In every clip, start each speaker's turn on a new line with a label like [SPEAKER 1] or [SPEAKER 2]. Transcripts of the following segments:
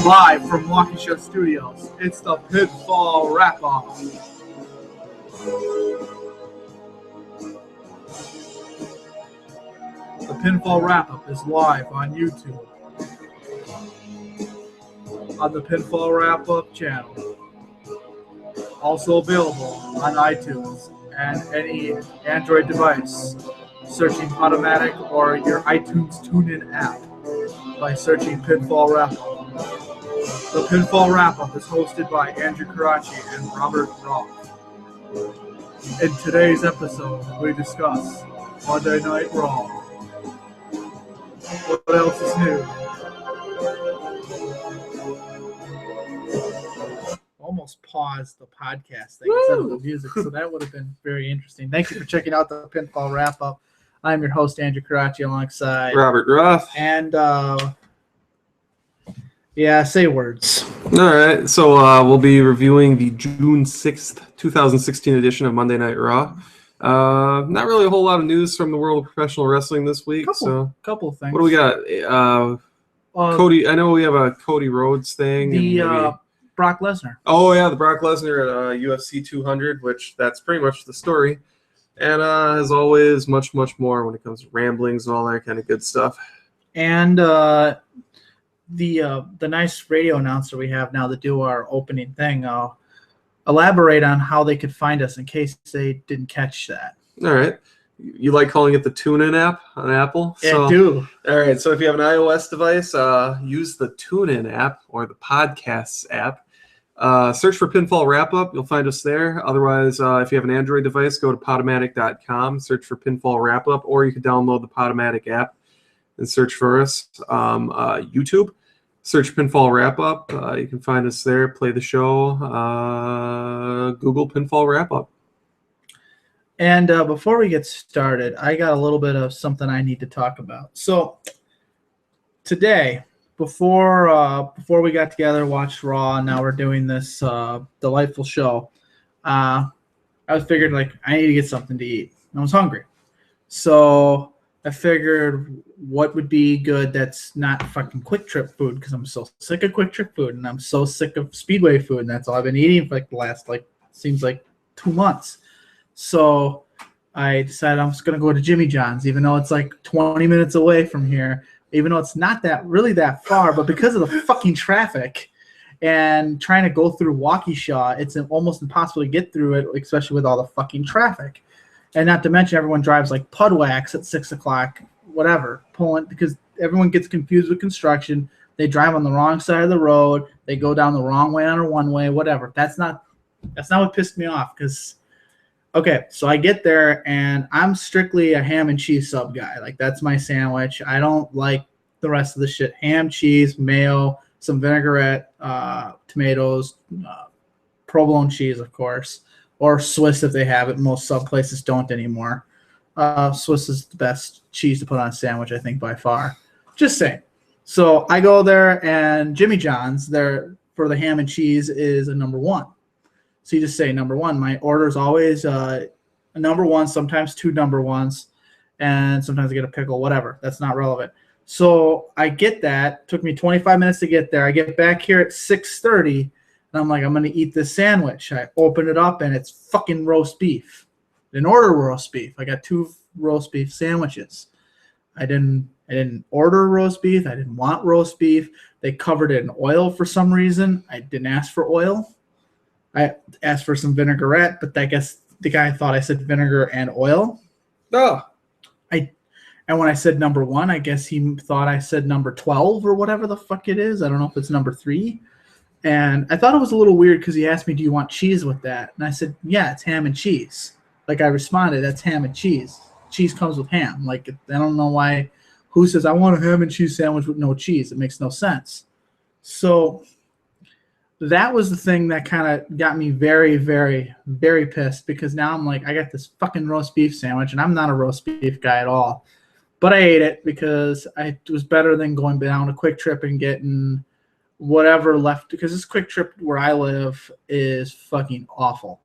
[SPEAKER 1] Live from Waukesha Studios, it's the Pinfall Wrap-Up. The Pinfall Wrap-Up is live on YouTube, on the Pinfall Wrap-Up channel. Also available on iTunes and any Android device, searching Automatic or your iTunes TuneIn app by searching Pinfall Wrap-Up. The Pinfall Wrap-Up is hosted by Andrew Caracci and Robert Roth. In today's episode, we discuss Monday Night Raw. What else is new? Almost paused the podcast thing instead of the music, so that would have been very interesting. Thank you for checking out the Pinfall Wrap-Up. I'm your host, Andrew Caracci, alongside
[SPEAKER 2] Robert Roth.
[SPEAKER 1] And, say words.
[SPEAKER 2] All right, so we'll be reviewing the June 6th, 2016 edition of Monday Night Raw. Not really a whole lot of news from the world of professional wrestling this week.
[SPEAKER 1] Couple things.
[SPEAKER 2] What do we got? Cody. I know we have a Cody Rhodes thing.
[SPEAKER 1] Brock Lesnar.
[SPEAKER 2] Oh yeah, the Brock Lesnar at UFC 200, which that's pretty much the story. And as always, much more when it comes to ramblings and all that kind of good stuff.
[SPEAKER 1] And the nice radio announcer we have now to do our opening thing. Elaborate on how they could find us in case they didn't catch that.
[SPEAKER 2] All right. You like calling it the TuneIn app on Apple?
[SPEAKER 1] I do.
[SPEAKER 2] All right. So if you have an iOS device, use the TuneIn app or the Podcasts app. Search for Pinfall Wrap-Up. You'll find us there. Otherwise, if you have an Android device, go to Podomatic.com, search for Pinfall Wrap-Up, or you can download the Podomatic app and search for us. YouTube, search Pinfall Wrap-Up. You can find us there, play the show. Google Pinfall Wrap-Up.
[SPEAKER 1] And before we get started, I got a little bit of something I need to talk about. So today, before we got together, watched Raw, and now we're doing this delightful show, I figured I need to get something to eat. I was hungry. So I figured what would be good that's not fucking Quick Trip food, because I'm so sick of Quick Trip food, and I'm so sick of Speedway food, and that's all I've been eating for the last seems like 2 months. So I decided I'm just gonna go to Jimmy John's, even though it's 20 minutes away from here, even though it's not that far, but because of the fucking traffic and trying to go through Waukesha, it's almost impossible to get through it, especially with all the fucking traffic. And not to mention everyone drives like Pudwax at 6 o'clock, whatever, because everyone gets confused with construction. They drive on the wrong side of the road. They go down the wrong way on a one-way, whatever. That's not what pissed me off. Okay, so I get there, and I'm strictly a ham and cheese sub guy. That's my sandwich. I don't like the rest of the shit. Ham, cheese, mayo, some vinaigrette, tomatoes, provolone cheese, of course, or Swiss if they have it. Most sub places don't anymore. Swiss is the best cheese to put on a sandwich, I think, by far. Just saying. So I go there, and Jimmy John's there for the ham and cheese is a number one. So you just say number one. My order is always a number one, sometimes two number ones, and sometimes I get a pickle, whatever. That's not relevant. So I get that. Took me 25 minutes to get there. I get back here at 6:30, and I'm like, I'm going to eat this sandwich. I open it up, and it's fucking roast beef. I didn't order roast beef. I got 2 roast beef sandwiches. I didn't order roast beef. I didn't want roast beef. They covered it in oil for some reason. I didn't ask for oil. I asked for some vinaigrette, but I guess the guy thought I said vinegar and oil.
[SPEAKER 2] Oh.
[SPEAKER 1] And when I said number one, I guess he thought I said number 12 or whatever the fuck it is. I don't know if it's number 3. And I thought it was a little weird because he asked me, do you want cheese with that? And I said, yeah, it's ham and cheese. I responded, that's ham and cheese. Cheese comes with ham. I don't know why. Who says, I want a ham and cheese sandwich with no cheese? It makes no sense. So that was the thing that kind of got me very, very, very pissed, because now I'm like, I got this fucking roast beef sandwich, and I'm not a roast beef guy at all. But I ate it because it was better than going down a Quick Trip and getting whatever left, because this Quick Trip where I live is fucking awful.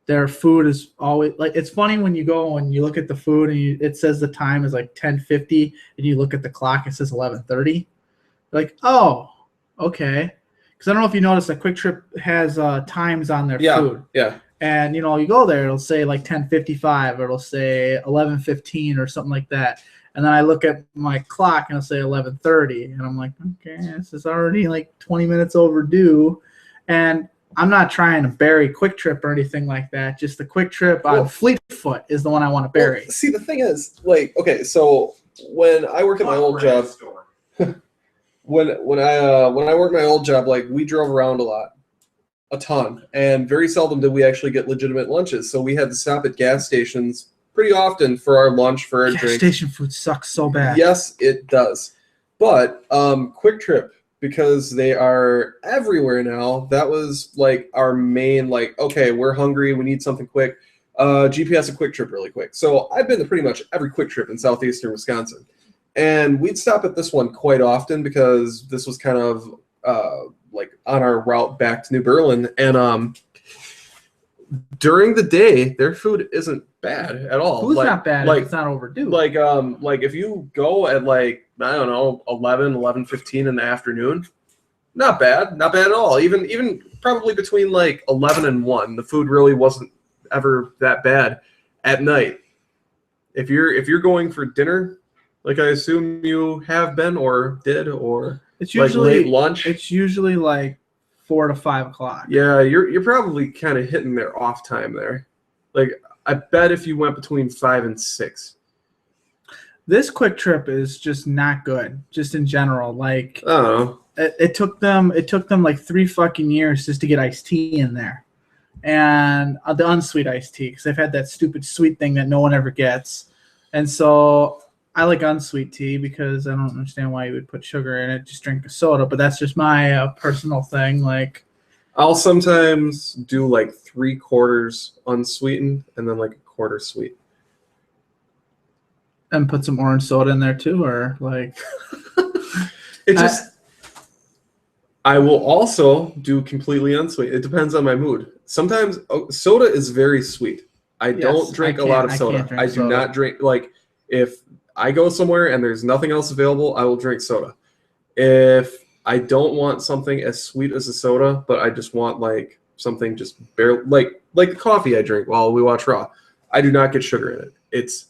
[SPEAKER 1] Their food is always like, it's funny when you go and you look at the food and it says the time is like 10:50 and you look at the clock, it says 11:30. Like, oh, okay. Because I don't know if you noticed that Quick Trip has times on their food.
[SPEAKER 2] Yeah.
[SPEAKER 1] And, you go there, it'll say like 10:55 or it'll say 11:15 or something like that. And then I look at my clock and it'll say 11:30. And I'm like, okay, this is already like 20 minutes overdue. And I'm not trying to bury Quick Trip or anything like that. Just the Quick Trip on Fleetfoot is the one I want to bury.
[SPEAKER 2] Well, see, the thing is, like, okay, so when I worked at my old job, when I worked my old job, like, we drove around a ton, and very seldom did we actually get legitimate lunches. So we had to stop at gas stations pretty often for our lunch, for our
[SPEAKER 1] gas
[SPEAKER 2] drinks.
[SPEAKER 1] Station food sucks so bad.
[SPEAKER 2] Yes, it does. But Quick Trip, because they are everywhere now, that was like our main, like, okay, we're hungry, we need something quick. GPS and Quick Trip really quick. So I've been to pretty much every Quick Trip in southeastern Wisconsin. And we'd stop at this one quite often because this was kind of like on our route back to New Berlin. And during the day, their food isn't bad at all.
[SPEAKER 1] Food's not bad if it's not overdue.
[SPEAKER 2] Like if you go at like, I don't know, 11:15 in the afternoon, not bad at all. Even probably between like 11 and 1, the food really wasn't ever that bad. At night, if you're going for dinner, like I assume you have been or did, or
[SPEAKER 1] it's usually
[SPEAKER 2] like late lunch.
[SPEAKER 1] It's usually like 4 to 5 o'clock.
[SPEAKER 2] Yeah, you're probably kind of hitting their off time there. Like, I bet if you went between 5 and 6.
[SPEAKER 1] This Quick Trip is just not good, just in general. Like,
[SPEAKER 2] I don't know.
[SPEAKER 1] It took them like 3 fucking years just to get iced tea in there, and the unsweet iced tea, because they've had that stupid sweet thing that no one ever gets. And so I like unsweet tea because I don't understand why you would put sugar in it. Just drink a soda, but that's just my personal thing. Like,
[SPEAKER 2] I'll sometimes do like 3/4 unsweetened and then like 1/4 sweet.
[SPEAKER 1] And put some orange soda in there too, or like
[SPEAKER 2] it just. I will also do completely unsweet. It depends on my mood. Sometimes soda is very sweet. I don't drink a lot of soda. I do not drink, like, if I go somewhere and there's nothing else available, I will drink soda. If I don't want something as sweet as a soda, but I just want like something just barely, like the coffee I drink while we watch Raw, I do not get sugar in it. It's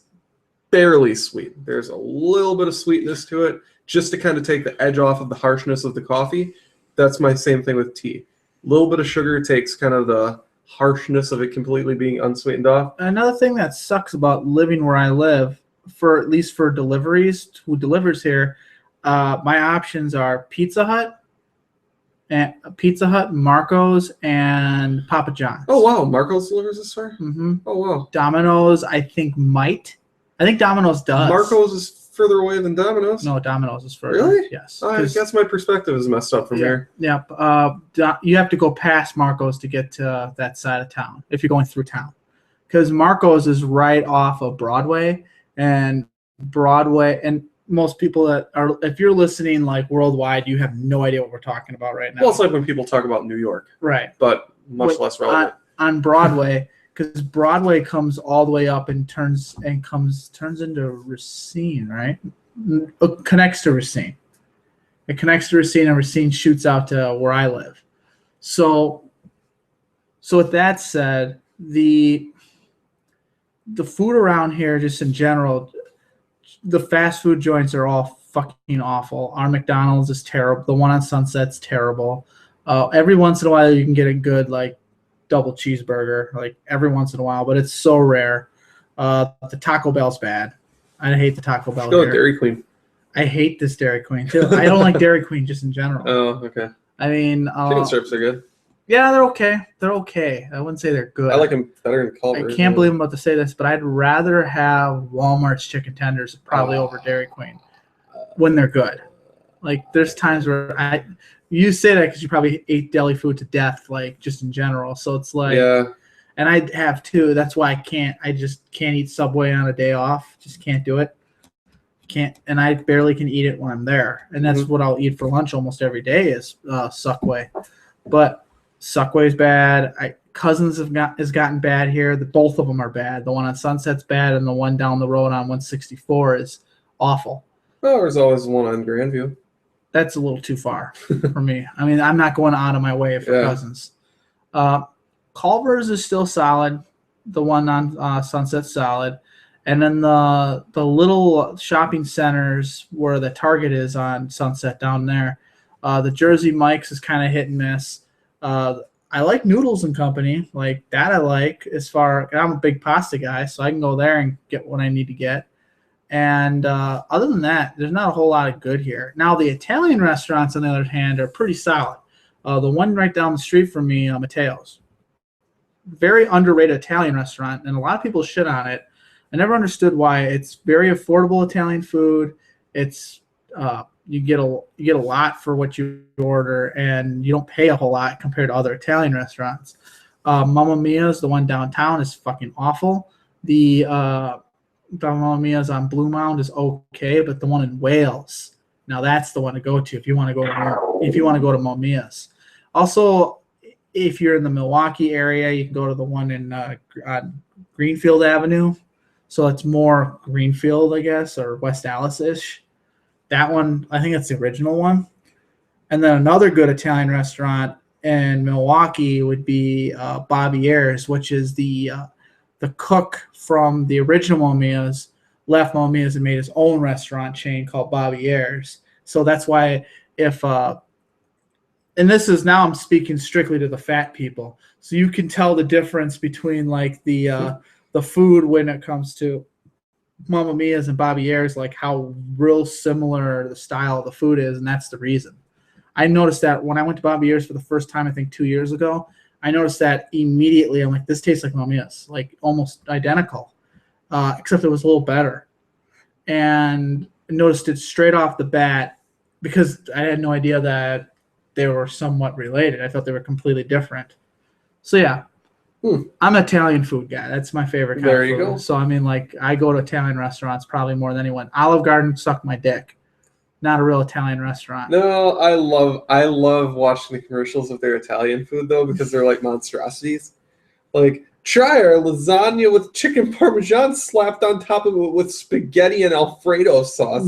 [SPEAKER 2] barely sweet. There's a little bit of sweetness to it just to kind of take the edge off of the harshness of the coffee. That's my same thing with tea. A little bit of sugar takes kind of the harshness of it completely being unsweetened off.
[SPEAKER 1] Another thing that sucks about living where I live, for at least for deliveries, who delivers here, my options are Pizza Hut, Marco's, and Papa John's.
[SPEAKER 2] Oh wow, Marco's delivers this far?
[SPEAKER 1] Mm-hmm.
[SPEAKER 2] Oh wow.
[SPEAKER 1] Domino's, I think Domino's does.
[SPEAKER 2] Marco's is further away than Domino's?
[SPEAKER 1] No, Domino's is further.
[SPEAKER 2] Really?
[SPEAKER 1] Yes.
[SPEAKER 2] I guess my perspective is messed up from here.
[SPEAKER 1] Yep. You have to go past Marco's to get to that side of town if you're going through town. Because Marco's is right off of Broadway, and most people that are, if you're listening like worldwide, you have no idea what we're talking about right now.
[SPEAKER 2] Well, it's like when people talk about New York.
[SPEAKER 1] Right.
[SPEAKER 2] But much less relevant.
[SPEAKER 1] On Broadway, because Broadway comes all the way up and turns into Racine, right? It connects to Racine. It connects to Racine, and Racine shoots out to where I live. So with that said, the food around here, just in general, the fast food joints are all fucking awful. Our McDonald's is terrible. The one on Sunset's terrible. Every once in a while, you can get a good like double cheeseburger, like every once in a while, but it's so rare. The Taco Bell's bad. I hate the Taco Bell here.
[SPEAKER 2] Dairy Queen.
[SPEAKER 1] I hate this Dairy Queen too. I don't like Dairy Queen just in general.
[SPEAKER 2] Oh, okay.
[SPEAKER 1] I mean,
[SPEAKER 2] chicken strips are good.
[SPEAKER 1] Yeah, they're okay. They're okay. I wouldn't say they're good.
[SPEAKER 2] I like them better than Culver's.
[SPEAKER 1] I can't believe I'm about to say this, but I'd rather have Walmart's chicken tenders probably over Dairy Queen when they're good. Like, there's times where you say that because you probably ate deli food to death, like, just in general. So it's like,
[SPEAKER 2] yeah.
[SPEAKER 1] And I have too. That's why I just can't eat Subway on a day off. Just can't do it. and I barely can eat it when I'm there. And that's what I'll eat for lunch almost every day is Suckway. But Suckway's bad. Cousins has gotten bad here. Both of them are bad. The one on Sunset's bad, and the one down the road on 164 is awful.
[SPEAKER 2] Well, there's always one on Grandview.
[SPEAKER 1] That's a little too far for me. I mean, I'm not going out of my way for Cousins. Culver's is still solid. The one on Sunset's solid. And then the little shopping centers where the Target is on Sunset down there, the Jersey Mike's is kind of hit and miss. I like Noodles and Company. Like that I like I'm a big pasta guy, so I can go there and get what I need to get. And other than that, there's not a whole lot of good here. Now, the Italian restaurants, on the other hand, are pretty solid. The one right down the street from me, Matteo's. Very underrated Italian restaurant, and a lot of people shit on it. I never understood why. It's very affordable Italian food. It's you get a lot for what you order, and you don't pay a whole lot compared to other Italian restaurants. Mamma Mia's, the one downtown, is fucking awful. The Mamma Mia's on Blue Mound is okay, but the one in Wales, now that's the one to go to if you want to go to Mamma Mia's. Also, if you're in the Milwaukee area, you can go to the one in on Greenfield Avenue. So it's more Greenfield, I guess, or West Allis-ish. That one, I think that's the original one. And then another good Italian restaurant in Milwaukee would be Bobby-Ayers, which is the cook from the original Mamma Mia's left Mamma Mia's and made his own restaurant chain called Bobby-Ayers. So that's why and this is now I'm speaking strictly to the fat people. So you can tell the difference between like the food when it comes to Mamma Mia's and Bobby-Ayers, like how real similar the style of the food is, and that's the reason. I noticed that when I went to Bobby-Ayers for the first time, I think 2 years ago, I noticed that immediately. I'm like, this tastes like Mamma Mia's, like almost identical, except it was a little better. And I noticed it straight off the bat because I had no idea that they were somewhat related. I thought they were completely different. So yeah, I'm an Italian food guy. That's my favorite kind of food. There you go. So I mean, like I go to Italian restaurants probably more than anyone. Olive Garden sucked my dick. Not a real Italian restaurant.
[SPEAKER 2] No, I love watching the commercials of their Italian food though because they're like monstrosities. Like try our lasagna with chicken parmesan slapped on top of it with spaghetti and Alfredo sauce.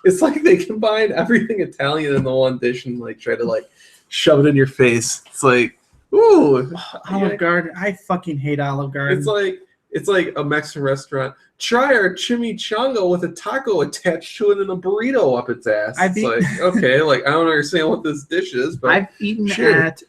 [SPEAKER 2] It's like they combine everything Italian in the one dish and like try to like shove it in your face. It's like, ooh,
[SPEAKER 1] Olive Garden. I fucking hate Olive Garden.
[SPEAKER 2] It's like a Mexican restaurant. Try our chimichanga with a taco attached to it and a burrito up its ass. Okay, like I don't understand what this dish is, but
[SPEAKER 1] I've eaten at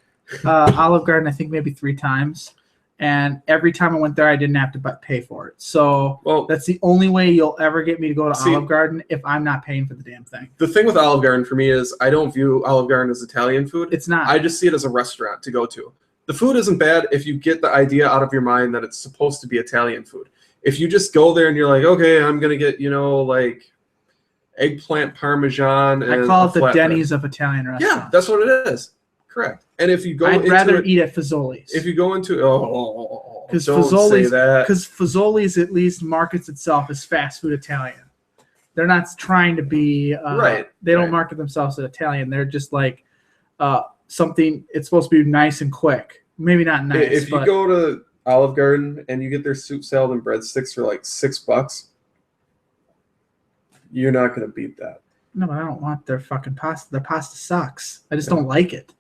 [SPEAKER 1] Olive Garden I think maybe 3 times. And every time I went there, I didn't have to pay for it. So that's the only way you'll ever get me to go to Olive Garden if I'm not paying for the damn thing.
[SPEAKER 2] The thing with Olive Garden for me is I don't view Olive Garden as Italian food.
[SPEAKER 1] It's not.
[SPEAKER 2] I just see it as a restaurant to go to. The food isn't bad if you get the idea out of your mind that it's supposed to be Italian food. If you just go there and you're like, okay, I'm going to get, like eggplant parmesan. And
[SPEAKER 1] I call it the Denny's of Italian restaurants.
[SPEAKER 2] Yeah, that's what it is. Correct. And if you go
[SPEAKER 1] I'd rather eat at Fazoli's.
[SPEAKER 2] If you go into
[SPEAKER 1] because Fazoli's at least markets itself as fast food Italian. They're not trying to be right. They don't market themselves as Italian. They're just like something. It's supposed to be nice and quick. Maybe not nice.
[SPEAKER 2] If you go to Olive Garden and you get their soup salad and breadsticks for like $6, you're not going to beat that.
[SPEAKER 1] No, but I don't want their fucking pasta. Their pasta sucks. I just don't like it.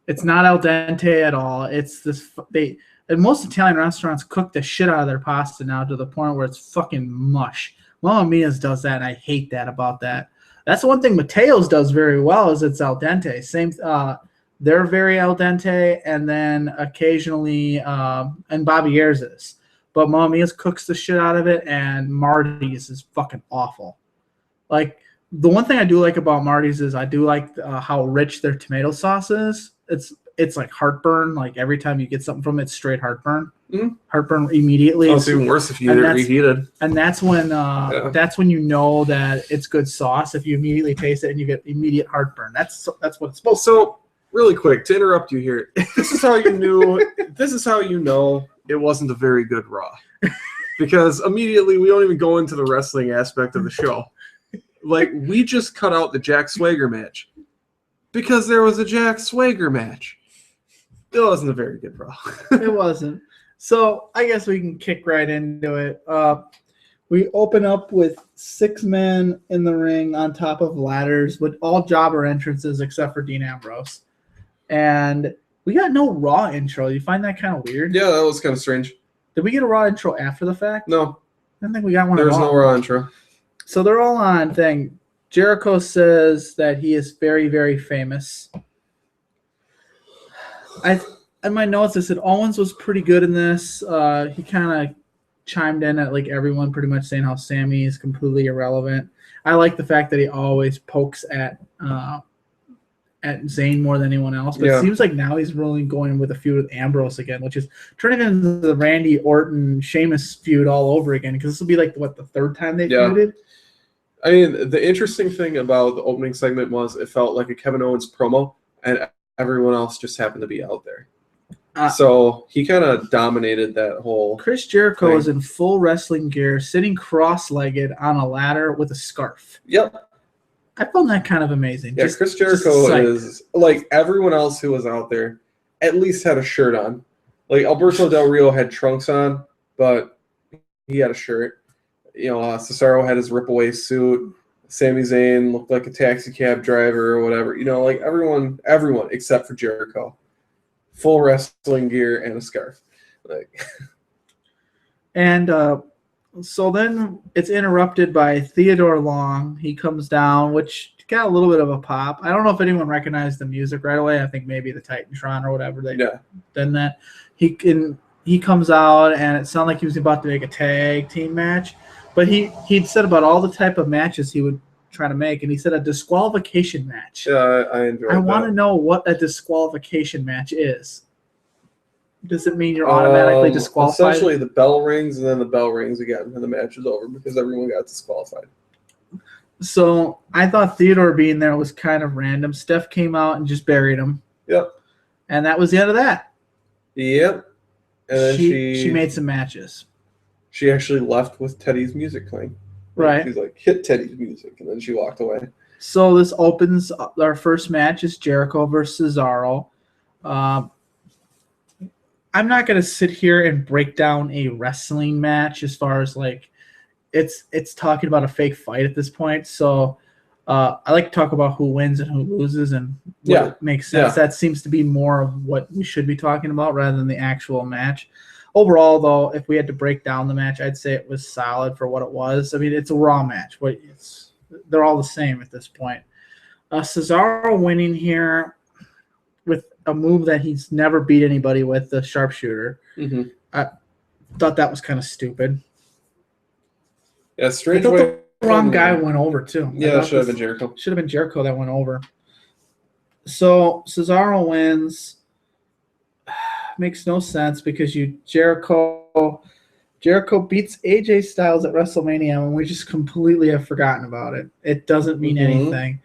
[SPEAKER 1] It's not al dente at all. It's this and most Italian restaurants cook the shit out of their pasta now to the point where it's fucking mush. Mamma Mia's does that, and I hate that about that. That's one thing Matteo's does very well is it's al dente. They're very al dente, and then occasionally and Bobby-Ayers is. But Mamma Mia's cooks the shit out of it, and Marty's is fucking awful. Like the one thing I do like about Marty's is I do like how rich their tomato sauce is. It's like heartburn. Like every time you get something from it, it's straight heartburn. Mm-hmm. Heartburn immediately.
[SPEAKER 2] Oh, it's even worse if you get it reheated.
[SPEAKER 1] And that's when you know that it's good sauce. If you immediately taste it and you get immediate heartburn. That's what it's supposed to.
[SPEAKER 2] So really quick to interrupt you here. This is how you knew. This is how you know it wasn't a very good Raw. Because immediately we don't even go into the wrestling aspect of the show. Like, we just cut out the Jack Swagger match because there was a Jack Swagger match. It wasn't a very good Raw.
[SPEAKER 1] It wasn't. So I guess we can kick right into it. We open up with 6 men in the ring on top of ladders with all jobber entrances except for Dean Ambrose. And we got no Raw intro. You find that kind of weird?
[SPEAKER 2] Yeah, that was kind of strange.
[SPEAKER 1] Did we get a Raw intro after the fact?
[SPEAKER 2] No.
[SPEAKER 1] I don't think we got one.
[SPEAKER 2] There was no Raw intro.
[SPEAKER 1] So they're all on thing. Jericho says that he is very, very famous. In my notes, I said Owens was pretty good in this. He kind of chimed in at like everyone pretty much saying how Sammy is completely irrelevant. I like the fact that he always pokes at Zayn more than anyone else. But It seems like now he's really going with a feud with Ambrose again, which is turning into the Randy Orton Sheamus feud all over again, because this will be like the 3rd time they feuded.
[SPEAKER 2] I mean, the interesting thing about the opening segment was it felt like a Kevin Owens promo, and everyone else just happened to be out there. So he kind of dominated that whole
[SPEAKER 1] Chris Jericho
[SPEAKER 2] thing.
[SPEAKER 1] is in full wrestling gear, sitting cross-legged on a ladder with a scarf.
[SPEAKER 2] Yep.
[SPEAKER 1] I found that kind of amazing.
[SPEAKER 2] Yeah, Chris Jericho is like everyone else who was out there at least had a shirt on. Like Alberto Del Rio had trunks on, but he had a shirt. You know, Cesaro had his rip-away suit. Sami Zayn looked like a taxi cab driver or whatever. You know, like everyone except for Jericho. Full wrestling gear and a scarf.
[SPEAKER 1] And so then it's interrupted by Theodore Long. He comes down, which got a little bit of a pop. I don't know if anyone recognized the music right away. I think maybe the Titantron or whatever they done that. He comes out, and it sounded like he was about to make a tag team match. But he'd said about all the type of matches he would try to make, and he said a disqualification match.
[SPEAKER 2] Yeah, I enjoyed that.
[SPEAKER 1] I want to know what a disqualification match is. Does it mean you're automatically disqualified?
[SPEAKER 2] Essentially, the bell rings, and then the bell rings again, and the match is over because everyone got disqualified.
[SPEAKER 1] So I thought Theodore being there was kind of random. Steph came out and just buried him.
[SPEAKER 2] Yep.
[SPEAKER 1] And that was the end of that.
[SPEAKER 2] Yep. And then
[SPEAKER 1] she made some matches.
[SPEAKER 2] She actually left with Teddy's music playing.
[SPEAKER 1] Right.
[SPEAKER 2] She's like, hit Teddy's music, and then she walked away.
[SPEAKER 1] So this opens our first match is Jericho versus Cesaro. I'm not going to sit here and break down a wrestling match as far as like it's talking about a fake fight at this point. So I like to talk about who wins and who loses and what makes sense. That seems to be more of what we should be talking about rather than the actual match. Overall, though, if we had to break down the match, I'd say it was solid for what it was. I mean, it's a Raw match, but they're all the same at this point. Cesaro winning here with a move that he's never beat anybody with, the sharpshooter.
[SPEAKER 2] Mm-hmm.
[SPEAKER 1] I thought that was kind of stupid.
[SPEAKER 2] Yeah, strange
[SPEAKER 1] I thought
[SPEAKER 2] way.
[SPEAKER 1] The wrong guy went over, too.
[SPEAKER 2] Yeah, it should have been Jericho.
[SPEAKER 1] Should have been Jericho that went over. So Cesaro wins. Makes no sense because Jericho beats AJ Styles at WrestleMania and we just completely have forgotten about it. It doesn't mean anything.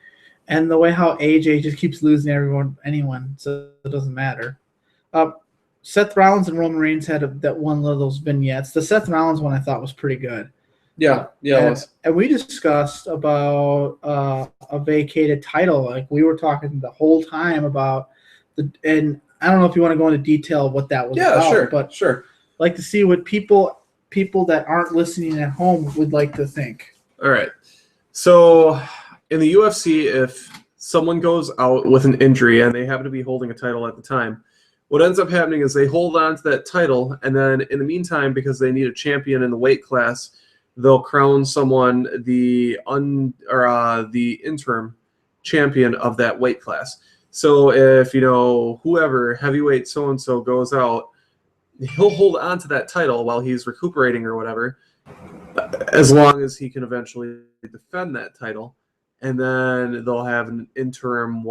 [SPEAKER 1] And the way how AJ just keeps losing anyone, so it doesn't matter. Seth Rollins and Roman Reigns had that one of those vignettes. The Seth Rollins one I thought was pretty good.
[SPEAKER 2] Yeah, it was.
[SPEAKER 1] And we discussed about a vacated title. Like we were talking the whole time about and I don't know if you want to go into detail of what that was about.
[SPEAKER 2] Sure,
[SPEAKER 1] but
[SPEAKER 2] sure.
[SPEAKER 1] I'd like to see what people that aren't listening at home would like to think.
[SPEAKER 2] All right. So in the UFC, if someone goes out with an injury and they happen to be holding a title at the time, what ends up happening is they hold on to that title, and then in the meantime, because they need a champion in the weight class, they'll crown someone the interim champion of that weight class. So if, whoever, heavyweight so-and-so goes out, he'll hold on to that title while he's recuperating or whatever, as long as he can eventually defend that title. And then they'll have an interim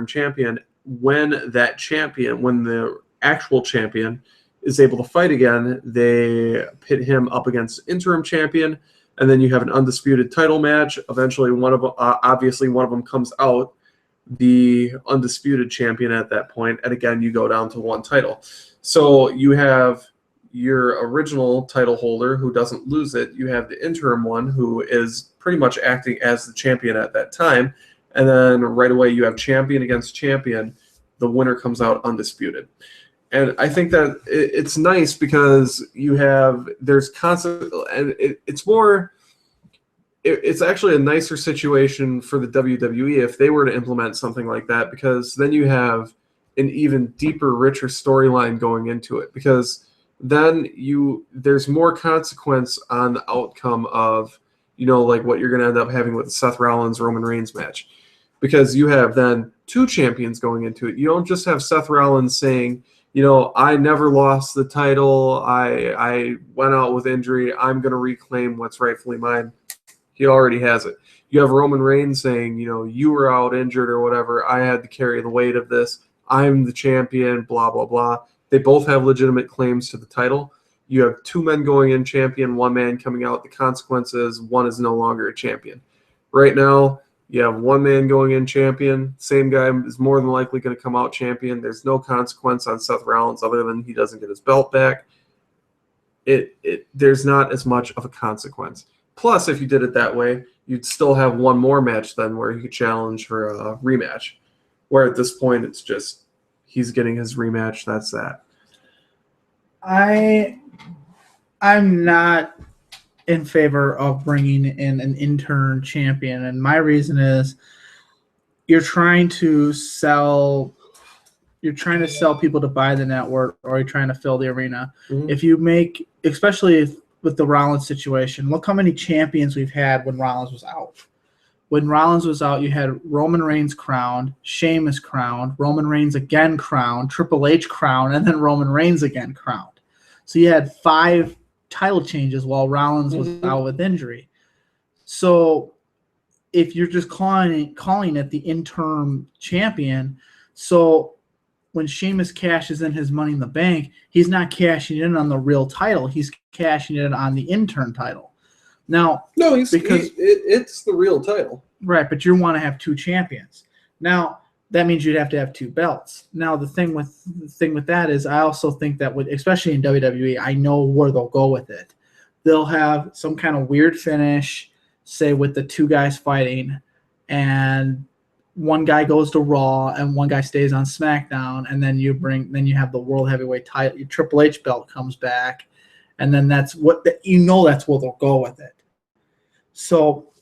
[SPEAKER 2] champion. When the actual champion is able to fight again, they pit him up against interim champion, and then you have an undisputed title match. Eventually, one of them comes out, the undisputed champion at that point, and again you go down to one title. So you have your original title holder who doesn't lose it. You have the interim one who is pretty much acting as the champion at that time. And then right away you have champion against champion. The winner comes out undisputed. And I think that it's nice because there's constant, and it's actually a nicer situation for the WWE if they were to implement something like that, because then you have an even deeper, richer storyline going into it, because then there's more consequence on the outcome of, like what you're going to end up having with the Seth Rollins Roman Reigns match, because you have then two champions going into it. You don't just have Seth Rollins saying, I never lost the title. I went out with injury. I'm going to reclaim what's rightfully mine. He already has it. You have Roman Reigns saying, you were out injured or whatever. I had to carry the weight of this. I'm the champion, blah, blah, blah. They both have legitimate claims to the title. You have two men going in champion, one man coming out. The consequences, one is no longer a champion. Right now, you have one man going in champion. Same guy is more than likely going to come out champion. There's no consequence on Seth Rollins other than he doesn't get his belt back. There's not as much of a consequence. Plus, if you did it that way, you'd still have one more match then where he could challenge for a rematch. Where at this point, it's just he's getting his rematch. That's that.
[SPEAKER 1] I'm not in favor of bringing in an intern champion, and my reason is you're trying to sell people to buy the network, or you're trying to fill the arena.
[SPEAKER 2] Mm-hmm.
[SPEAKER 1] If you make, especially with the Rollins situation, look how many champions we've had when Rollins was out. When Rollins was out, you had Roman Reigns crowned, Sheamus crowned, Roman Reigns again crowned, Triple H crowned, and then Roman Reigns again crowned. So you had 5 title changes while Rollins was out with injury. So if you're just calling it the interim champion, so when Sheamus cashes in his Money in the Bank, he's not cashing in on the real title. He's cashing in on the intern title. Now,
[SPEAKER 2] no, it's the real title.
[SPEAKER 1] Right, but you want to have 2 champions. Now, that means you'd have to have 2 belts. Now, the thing with that is I also think that especially in WWE, I know where they'll go with it. They'll have some kind of weird finish, say with the 2 guys fighting, and one guy goes to Raw and one guy stays on SmackDown, and then you have the World Heavyweight title, your Triple H belt comes back, and then that's where they'll go with it. So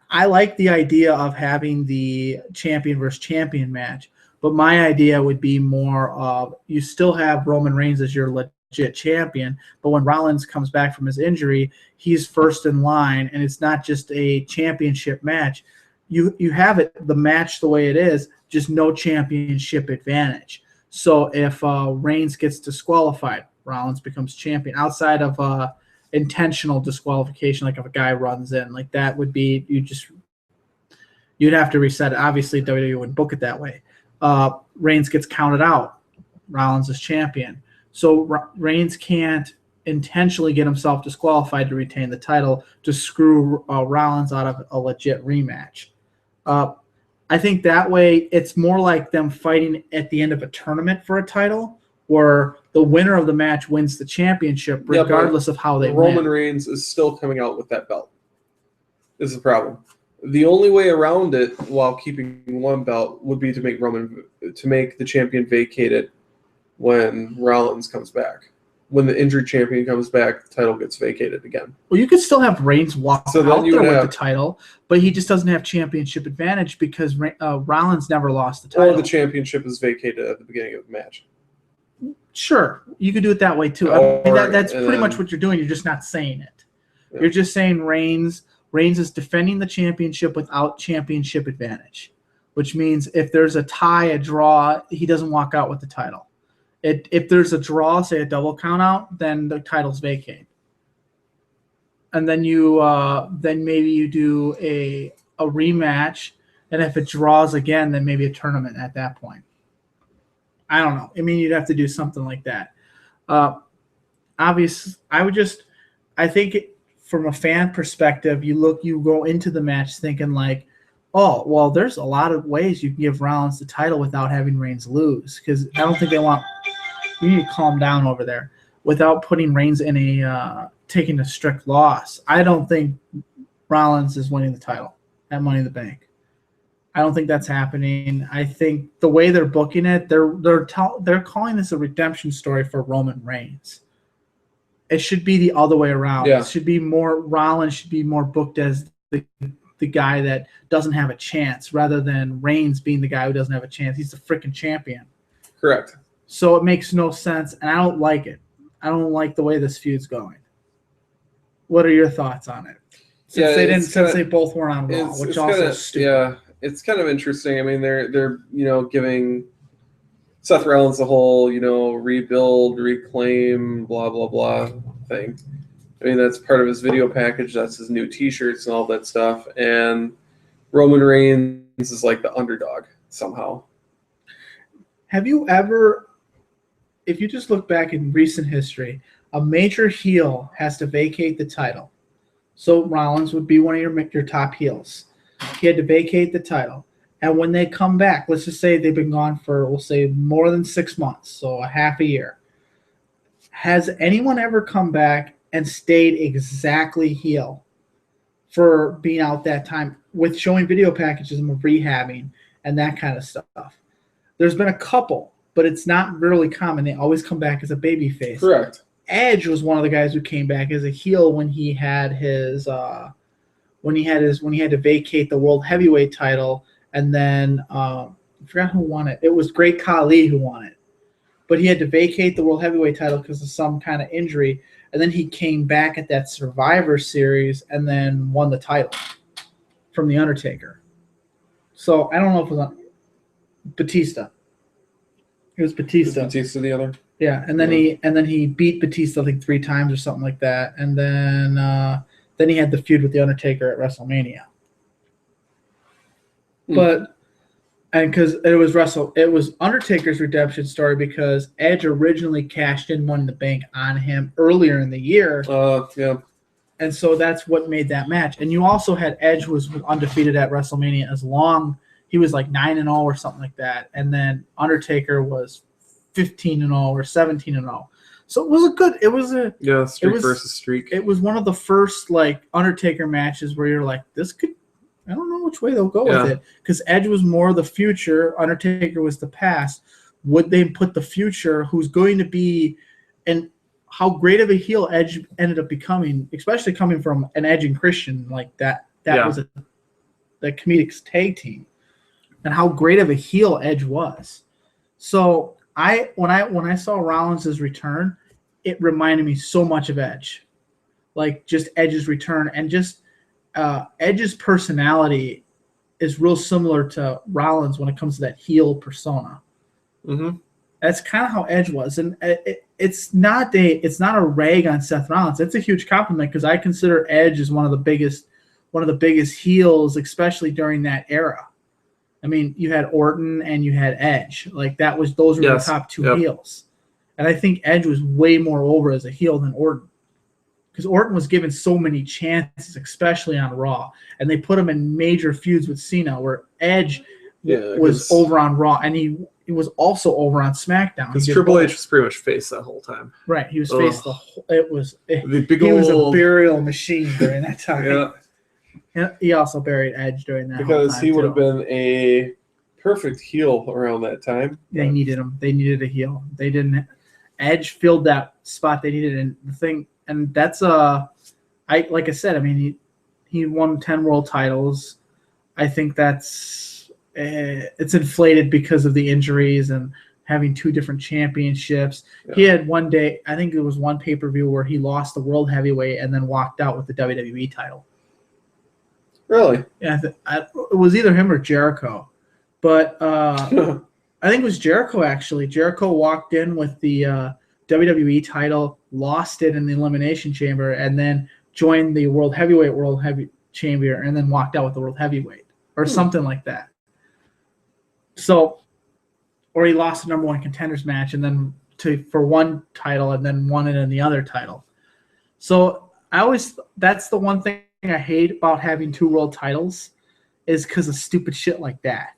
[SPEAKER 1] I like the idea of having the champion versus champion match, but my idea would be more of you still have Roman Reigns as your legit champion, but when Rollins comes back from his injury, he's first in line, and it's not just a championship match. You have the match the way it is, just no championship advantage. So if Reigns gets disqualified, Rollins becomes champion. Outside of intentional disqualification, like if a guy runs in, like that would be you'd have to reset it. Obviously, WWE wouldn't book it that way. Reigns gets counted out, Rollins is champion. So Reigns can't intentionally get himself disqualified to retain the title to screw Rollins out of a legit rematch. I think that way it's more like them fighting at the end of a tournament for a title, where the winner of the match wins the championship regardless of how they win.
[SPEAKER 2] Roman Reigns is still coming out with that belt. This is the problem. The only way around it while keeping one belt would be to make the champion vacate it when Rollins comes back. When the injured champion comes back, the title gets vacated again.
[SPEAKER 1] Well, you could still have Reigns walk out there with the title, but he just doesn't have championship advantage because Rollins never lost the title.
[SPEAKER 2] Or the championship is vacated at the beginning of the match.
[SPEAKER 1] Sure, you could do it that way too. That's pretty much what you're doing. You're just not saying it. Yeah. You're just saying Reigns is defending the championship without championship advantage, which means if there's a tie, a draw, he doesn't walk out with the title. If there's a draw, say a double count out, then the title's vacate. And then then maybe you do a rematch, and if it draws again, then maybe a tournament at that point. I don't know. I mean, you'd have to do something like that. Obviously, I think from a fan perspective, you go into the match thinking like, oh, well, there's a lot of ways you can give Rollins the title without having Reigns lose, because I don't think they want. You need to calm down over there without putting Reigns in taking a strict loss. I don't think Rollins is winning the title at Money in the Bank. I don't think that's happening. I think the way they're booking it, they're calling this a redemption story for Roman Reigns. It should be the other way around.
[SPEAKER 2] Yeah.
[SPEAKER 1] It should be more Rollins should be more booked as the guy that doesn't have a chance, rather than Reigns being the guy who doesn't have a chance. He's the freaking champion.
[SPEAKER 2] Correct.
[SPEAKER 1] So it makes no sense, and I don't like it. I don't like the way this feud's going. What are your thoughts on it? Since they both weren't on Raw, which also is stupid.
[SPEAKER 2] Yeah, it's kind of interesting. I mean, they're giving Seth Rollins the whole rebuild, reclaim, blah blah blah thing. I mean, that's part of his video package. That's his new T-shirts and all that stuff. And Roman Reigns is like the underdog somehow.
[SPEAKER 1] Have you ever, if you just look back in recent history, a major heel has to vacate the title. So Rollins would be one of your top heels. He had to vacate the title. And when they come back, let's just say they've been gone for, we'll say, more than 6 months, so a half a year. Has anyone ever come back and stayed exactly heel for being out that time with showing video packages of rehabbing and that kind of stuff? There's been a couple, but it's not really common. They always come back as a babyface.
[SPEAKER 2] Correct.
[SPEAKER 1] Edge was one of the guys who came back as a heel when he had his when he had to vacate the World Heavyweight title, and then I forgot who won it. It was Great Khali who won it, but he had to vacate the World Heavyweight title because of some kind of injury, and then he came back at that Survivor Series and then won the title from The Undertaker. So I don't know if it was Batista. It was Batista.
[SPEAKER 2] Was Batista the other?
[SPEAKER 1] Yeah, and then he beat Batista like 3 times or something like that, and then he had the feud with the Undertaker at WrestleMania. But because it was Undertaker's redemption story because Edge originally cashed in Money in the Bank on him earlier in the year.
[SPEAKER 2] Yeah.
[SPEAKER 1] And so that's what made that match. And you also had Edge, who was undefeated at WrestleMania as long. He was like 9-0 or something like that. And then Undertaker was 15-0 or 17-0. So it was a
[SPEAKER 2] streak versus streak.
[SPEAKER 1] It was one of the first like Undertaker matches where you're like, this could, I don't know which way they'll go with it, because Edge was more the future, Undertaker was the past. Would they put the future, who's going to be, and how great of a heel Edge ended up becoming, especially coming from an Edge and Christian like that. That was the comedic tag team, and how great of a heel Edge was. So when I saw Rollins' return, it reminded me so much of Edge, like just Edge's return, and just Edge's personality is real similar to Rollins when it comes to that heel persona.
[SPEAKER 2] Mm-hmm.
[SPEAKER 1] That's kind of how Edge was, and it's not a rag on Seth Rollins. It's a huge compliment because I consider Edge as one of the biggest heels, especially during that era. I mean, you had Orton and you had Edge. Like those were the top 2 heels. And I think Edge was way more over as a heel than Orton. Because Orton was given so many chances, especially on Raw. And they put him in major feuds with Cena, where Edge was over on Raw. And he was also over on SmackDown.
[SPEAKER 2] Because Triple H was pretty much face that whole time.
[SPEAKER 1] Right. He was face the whole – he was a burial machine during that time.
[SPEAKER 2] Yeah.
[SPEAKER 1] And he also buried Edge during that
[SPEAKER 2] because
[SPEAKER 1] whole time
[SPEAKER 2] he would have been a perfect heel around that time.
[SPEAKER 1] They needed him. They needed a heel. They didn't. Edge filled that spot they needed, and the thing, and that's like I said. I mean, he won 10 world titles. I think that's it's inflated because of the injuries and having 2 different championships. Yeah. He had one day, I think it was one pay-per-view where he lost the world heavyweight and then walked out with the WWE title.
[SPEAKER 2] Really?
[SPEAKER 1] Yeah, it was either him or Jericho. But I think it was Jericho, actually. Jericho walked in with the WWE title, lost it in the Elimination Chamber, and then joined the World Heavy Chamber, and then walked out with the World Heavyweight or something like that. So, or he lost the number 1 contenders match and then for one title and then won it in the other title. So that's the one thing I hate about having 2 world titles is because of stupid shit like that.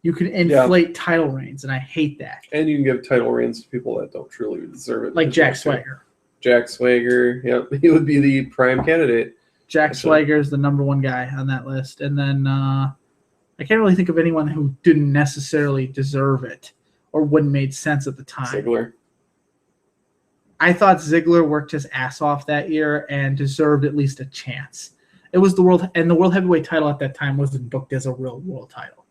[SPEAKER 1] You can inflate title reigns, and I hate that.
[SPEAKER 2] And you can give title reigns to people that don't truly deserve it.
[SPEAKER 1] Like Jack Swagger.
[SPEAKER 2] Jack Swagger, he would be the prime candidate.
[SPEAKER 1] Jack Swagger is the number one guy on that list. And then I can't really think of anyone who didn't necessarily deserve it or wouldn't made sense at the time.
[SPEAKER 2] Ziggler.
[SPEAKER 1] I thought Ziggler worked his ass off that year and deserved at least a chance. It was the world heavyweight title at that time wasn't booked as a real world title.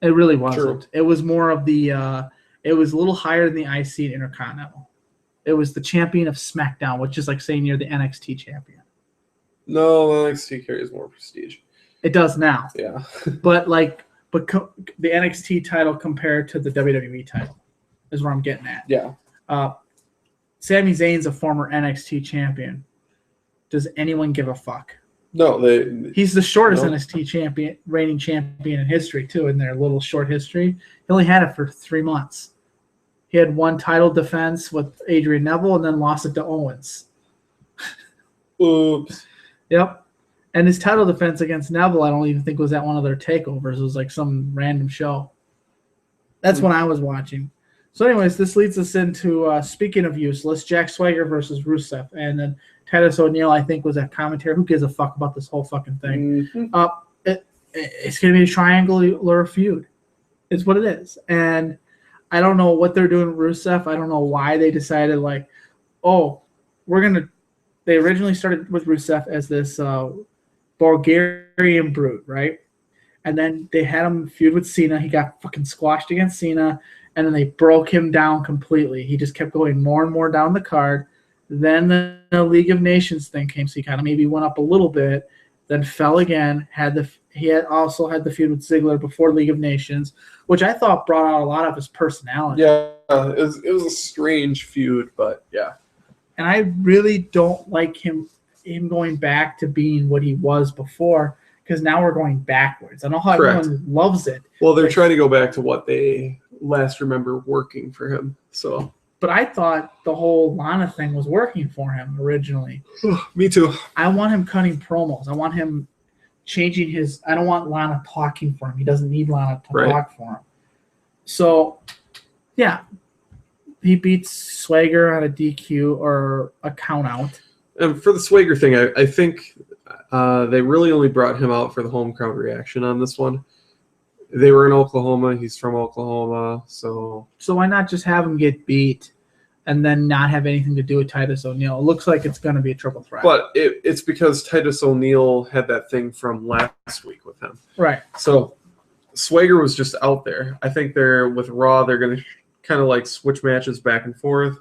[SPEAKER 1] It really wasn't.
[SPEAKER 2] True.
[SPEAKER 1] It was more of the it was a little higher than the IC and Intercontinental. It was the champion of SmackDown, which is like saying you're the NXT champion.
[SPEAKER 2] No, NXT carries more prestige.
[SPEAKER 1] It does now.
[SPEAKER 2] Yeah.
[SPEAKER 1] But the NXT title compared to the WWE title is where I'm getting at.
[SPEAKER 2] Yeah.
[SPEAKER 1] Sami Zayn's a former NXT champion. Does anyone give a fuck?
[SPEAKER 2] No,
[SPEAKER 1] he's the shortest NXT reigning champion in history too. In their little short history, he only had it for 3 months. He had one title defense with Adrian Neville and then lost it to Owens.
[SPEAKER 2] Oops.
[SPEAKER 1] Yep. And his title defense against Neville, I don't even think was at one of their takeovers. It was like some random show. That's when I was watching. So anyways, this leads us into, speaking of useless, Jack Swagger versus Rusev. And then Titus O'Neil, I think, was at commentary. Who gives a fuck about this whole fucking thing?
[SPEAKER 2] Mm-hmm.
[SPEAKER 1] It's going to be a triangular feud. It's what it is. And I don't know what they're doing with Rusev. I don't know why they decided, like, oh, they originally started with Rusev as this Bulgarian brute, right? And then they had him feud with Cena. He got fucking squashed against Cena. And then they broke him down completely. He just kept going more and more down the card. Then the League of Nations thing came, so he kind of maybe went up a little bit, then fell again. He had also had the feud with Ziggler before League of Nations, which I thought brought out a lot of his personality.
[SPEAKER 2] Yeah, it was a strange feud, but yeah.
[SPEAKER 1] And I really don't like him going back to being what he was before, because now we're going backwards. I know how everyone loves it.
[SPEAKER 2] Well, they're trying to go back to what they last remember working for him. So,
[SPEAKER 1] but I thought the whole Lana thing was working for him originally.
[SPEAKER 2] Me too.
[SPEAKER 1] I want him cutting promos. I want him changing his. I don't want Lana talking for him. He doesn't need Lana to talk for him. So, yeah, he beats Swagger on a DQ or a count out.
[SPEAKER 2] And for the Swagger thing, I think they really only brought him out for the home crowd reaction on this one. They were in Oklahoma. He's from Oklahoma, so
[SPEAKER 1] why not just have him get beat and then not have anything to do with Titus O'Neil? It looks like it's going to be a triple threat.
[SPEAKER 2] But it's because Titus O'Neil had that thing from last week with him.
[SPEAKER 1] Right.
[SPEAKER 2] So Swagger was just out there. I think with Raw, they're going to kind of like switch matches back and forth.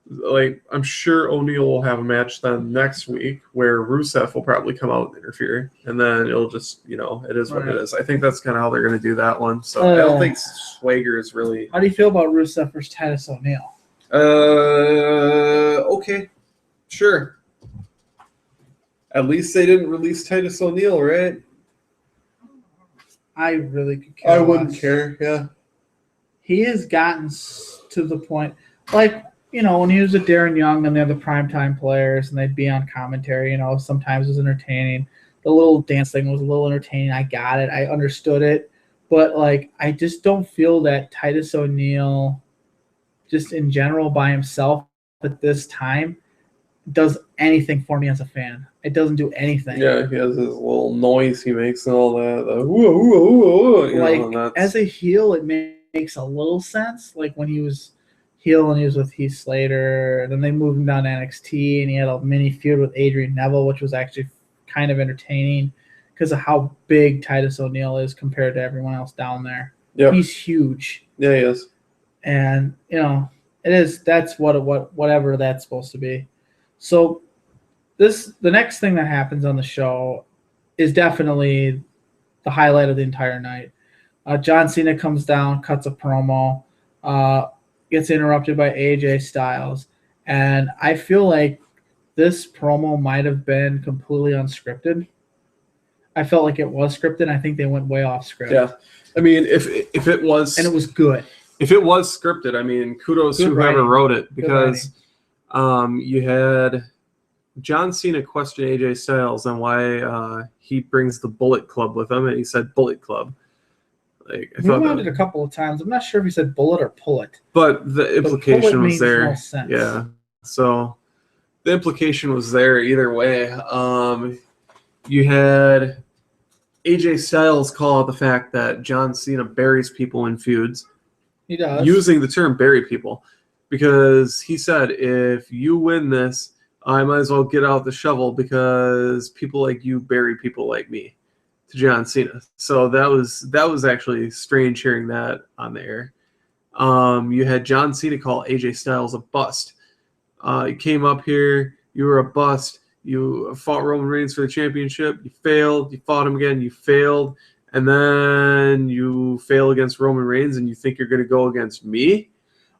[SPEAKER 2] Like, I'm sure O'Neil will have a match then next week where Rusev will probably come out and interfere, and then it'll just, it is what it is. I think that's kind of how they're going to do that one. So I don't think Swagger is really.
[SPEAKER 1] How do you feel about Rusev versus Titus O'Neil?
[SPEAKER 2] Okay, sure. At least they didn't release Titus O'Neil, right?
[SPEAKER 1] I really could care.
[SPEAKER 2] I wouldn't care. Yeah.
[SPEAKER 1] He has gotten to the point, like, when he was with Darren Young and the other primetime players and they'd be on commentary, sometimes it was entertaining. The little dance thing was a little entertaining. I got it. I understood it. But, like, I just don't feel that Titus O'Neil, just in general by himself at this time, does anything for me as a fan. It doesn't do anything.
[SPEAKER 2] Yeah, he has his little noise he makes and all that.
[SPEAKER 1] As a heel, it makes a little sense. Like when he was heel and he was with Heath Slater, and then they moved him down to NXT, and he had a mini feud with Adrian Neville, which was actually kind of entertaining because of how big Titus O'Neil is compared to everyone else down there.
[SPEAKER 2] Yep.
[SPEAKER 1] He's huge.
[SPEAKER 2] Yeah, he is.
[SPEAKER 1] And, it is. That's whatever that's supposed to be. So the next thing that happens on the show is definitely the highlight of the entire night. John Cena comes down, cuts a promo, gets interrupted by AJ Styles, and I feel like this promo might have been completely unscripted. I felt like it was scripted. I think they went way off script.
[SPEAKER 2] Yeah, I mean, if it was,
[SPEAKER 1] and it was good.
[SPEAKER 2] If it was scripted, I mean, kudos to whoever wrote it, because you had John Cena question AJ Styles on why he brings the Bullet Club with him, and he said Bullet Club. Like, I thought
[SPEAKER 1] rewound it a couple of times. I'm not sure if he said bullet or pull it.
[SPEAKER 2] But the implication was there.
[SPEAKER 1] No sense.
[SPEAKER 2] Yeah. So the implication was there either way. You had AJ Styles call out the fact that John Cena buries people in feuds.
[SPEAKER 1] He does.
[SPEAKER 2] Using the term bury people. Because he said, if you win this, I might as well get out the shovel because people like you bury people like me, to John Cena. So that was actually strange hearing that on the air. You had John Cena call AJ Styles a bust. You came up here, you were a bust. You fought Roman Reigns for the championship. You failed. You fought him again. You failed. And then you fail against Roman Reigns and you think you're going to go against me?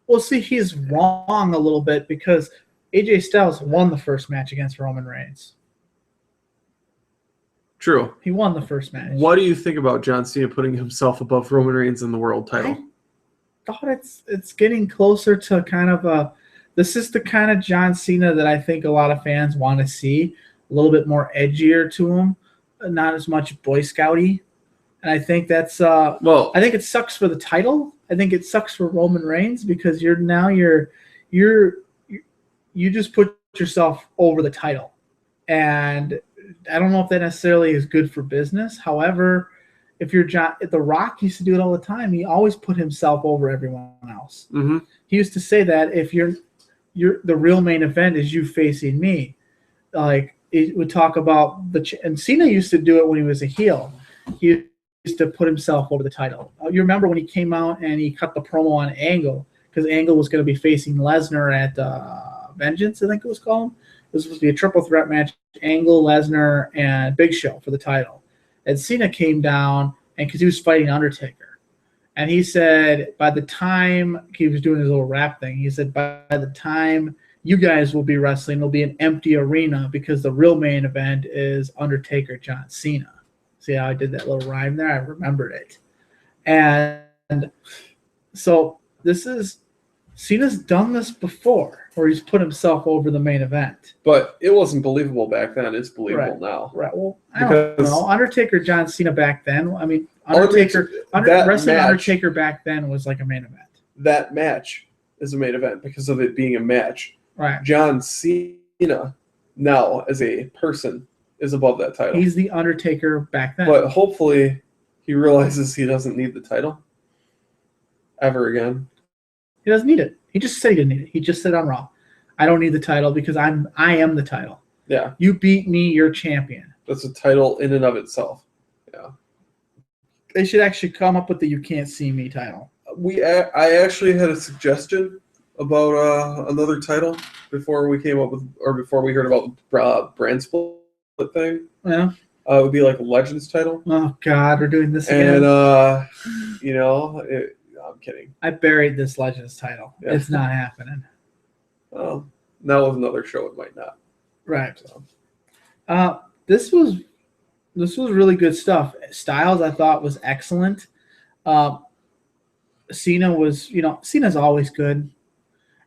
[SPEAKER 1] Well, see, he's wrong a little bit because AJ Styles won the first match against Roman Reigns.
[SPEAKER 2] True.
[SPEAKER 1] He won the first match.
[SPEAKER 2] What do you think about John Cena putting himself above Roman Reigns in the world title?
[SPEAKER 1] I thought it's getting closer to kind of a – this is the kind of John Cena that I think a lot of fans want to see, a little bit more edgier to him, not as much Boy Scouty. And I think that's I think it sucks for the title. I think it sucks for Roman Reigns because you just put yourself over the title. And I don't know if that necessarily is good for business. However, if you're The Rock used to do it all the time. He always put himself over everyone else.
[SPEAKER 2] Mm-hmm.
[SPEAKER 1] He used to say that if you're the real main event is you facing me. Like it would talk about and Cena used to do it when he was a heel. He used to put himself over the title. You remember when he came out and he cut the promo on Angle because Angle was going to be facing Lesnar at Vengeance, I think it was called. It was supposed to be a triple threat match: Angle, Lesnar, and Big Show for the title. And Cena came down and because he was fighting Undertaker, and he said by the time he was doing his little rap thing, he said by the time you guys will be wrestling, it'll be an empty arena because the real main event is Undertaker, John Cena. See how I did that little rhyme there? I remembered it. And so Cena's done this before where he's put himself over the main event.
[SPEAKER 2] But it wasn't believable back then. It's believable now.
[SPEAKER 1] Right. Well, I don't know. Undertaker, John Cena back then, I mean, wrestling Undertaker back then was like a main event.
[SPEAKER 2] That match is a main event because of it being a match.
[SPEAKER 1] Right.
[SPEAKER 2] John Cena now as a person is above that title.
[SPEAKER 1] He's the Undertaker back then.
[SPEAKER 2] But hopefully he realizes he doesn't need the title ever again.
[SPEAKER 1] He doesn't need it. He just said he didn't need it. He just said on Raw, I don't need the title because I am the title.
[SPEAKER 2] Yeah.
[SPEAKER 1] You beat me, you're champion.
[SPEAKER 2] That's a title in and of itself. Yeah.
[SPEAKER 1] They should actually come up with the You Can't See Me title.
[SPEAKER 2] I actually had a suggestion about another title before we came up with, or before we heard about the brand split thing.
[SPEAKER 1] Yeah.
[SPEAKER 2] It would be like a Legends title.
[SPEAKER 1] Oh, God, we're doing this again.
[SPEAKER 2] And, I'm kidding.
[SPEAKER 1] I buried this Legends title. Yeah. It's not happening.
[SPEAKER 2] Well, now with another show, it might not.
[SPEAKER 1] Right. So. This was really good stuff. Styles, I thought, was excellent. Cena's always good.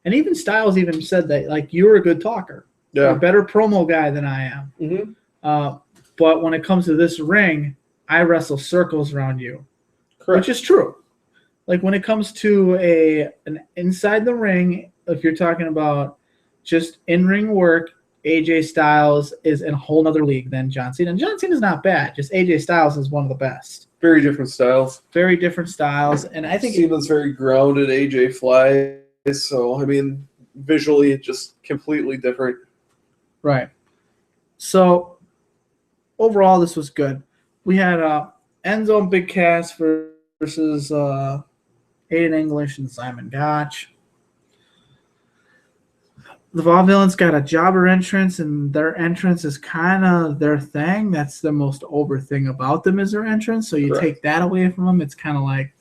[SPEAKER 1] And even Styles even said that, like, you were a good talker.
[SPEAKER 2] Yeah.
[SPEAKER 1] You're a better promo guy than I am.
[SPEAKER 2] Mm-hmm.
[SPEAKER 1] But when it comes to this ring, I wrestle circles around you.
[SPEAKER 2] Correct.
[SPEAKER 1] Which is true. Like when it comes to an inside the ring, if you're talking about just in-ring work, AJ Styles is in a whole nother league than John Cena. And John Cena's not bad. Just AJ Styles is one of the best.
[SPEAKER 2] Very different styles.
[SPEAKER 1] Very different styles. And I think
[SPEAKER 2] Cena's very grounded, AJ flies. So, I mean, visually just completely different.
[SPEAKER 1] Right. So, overall, this was good. We had Enzo and Big Cass versus Aiden English and Simon Gotch. The Vaudevillains got a jobber entrance, and their entrance is kind of their thing. That's the most over thing about them is their entrance. So you
[SPEAKER 2] Correct.
[SPEAKER 1] Take that away from them, it's kind of like,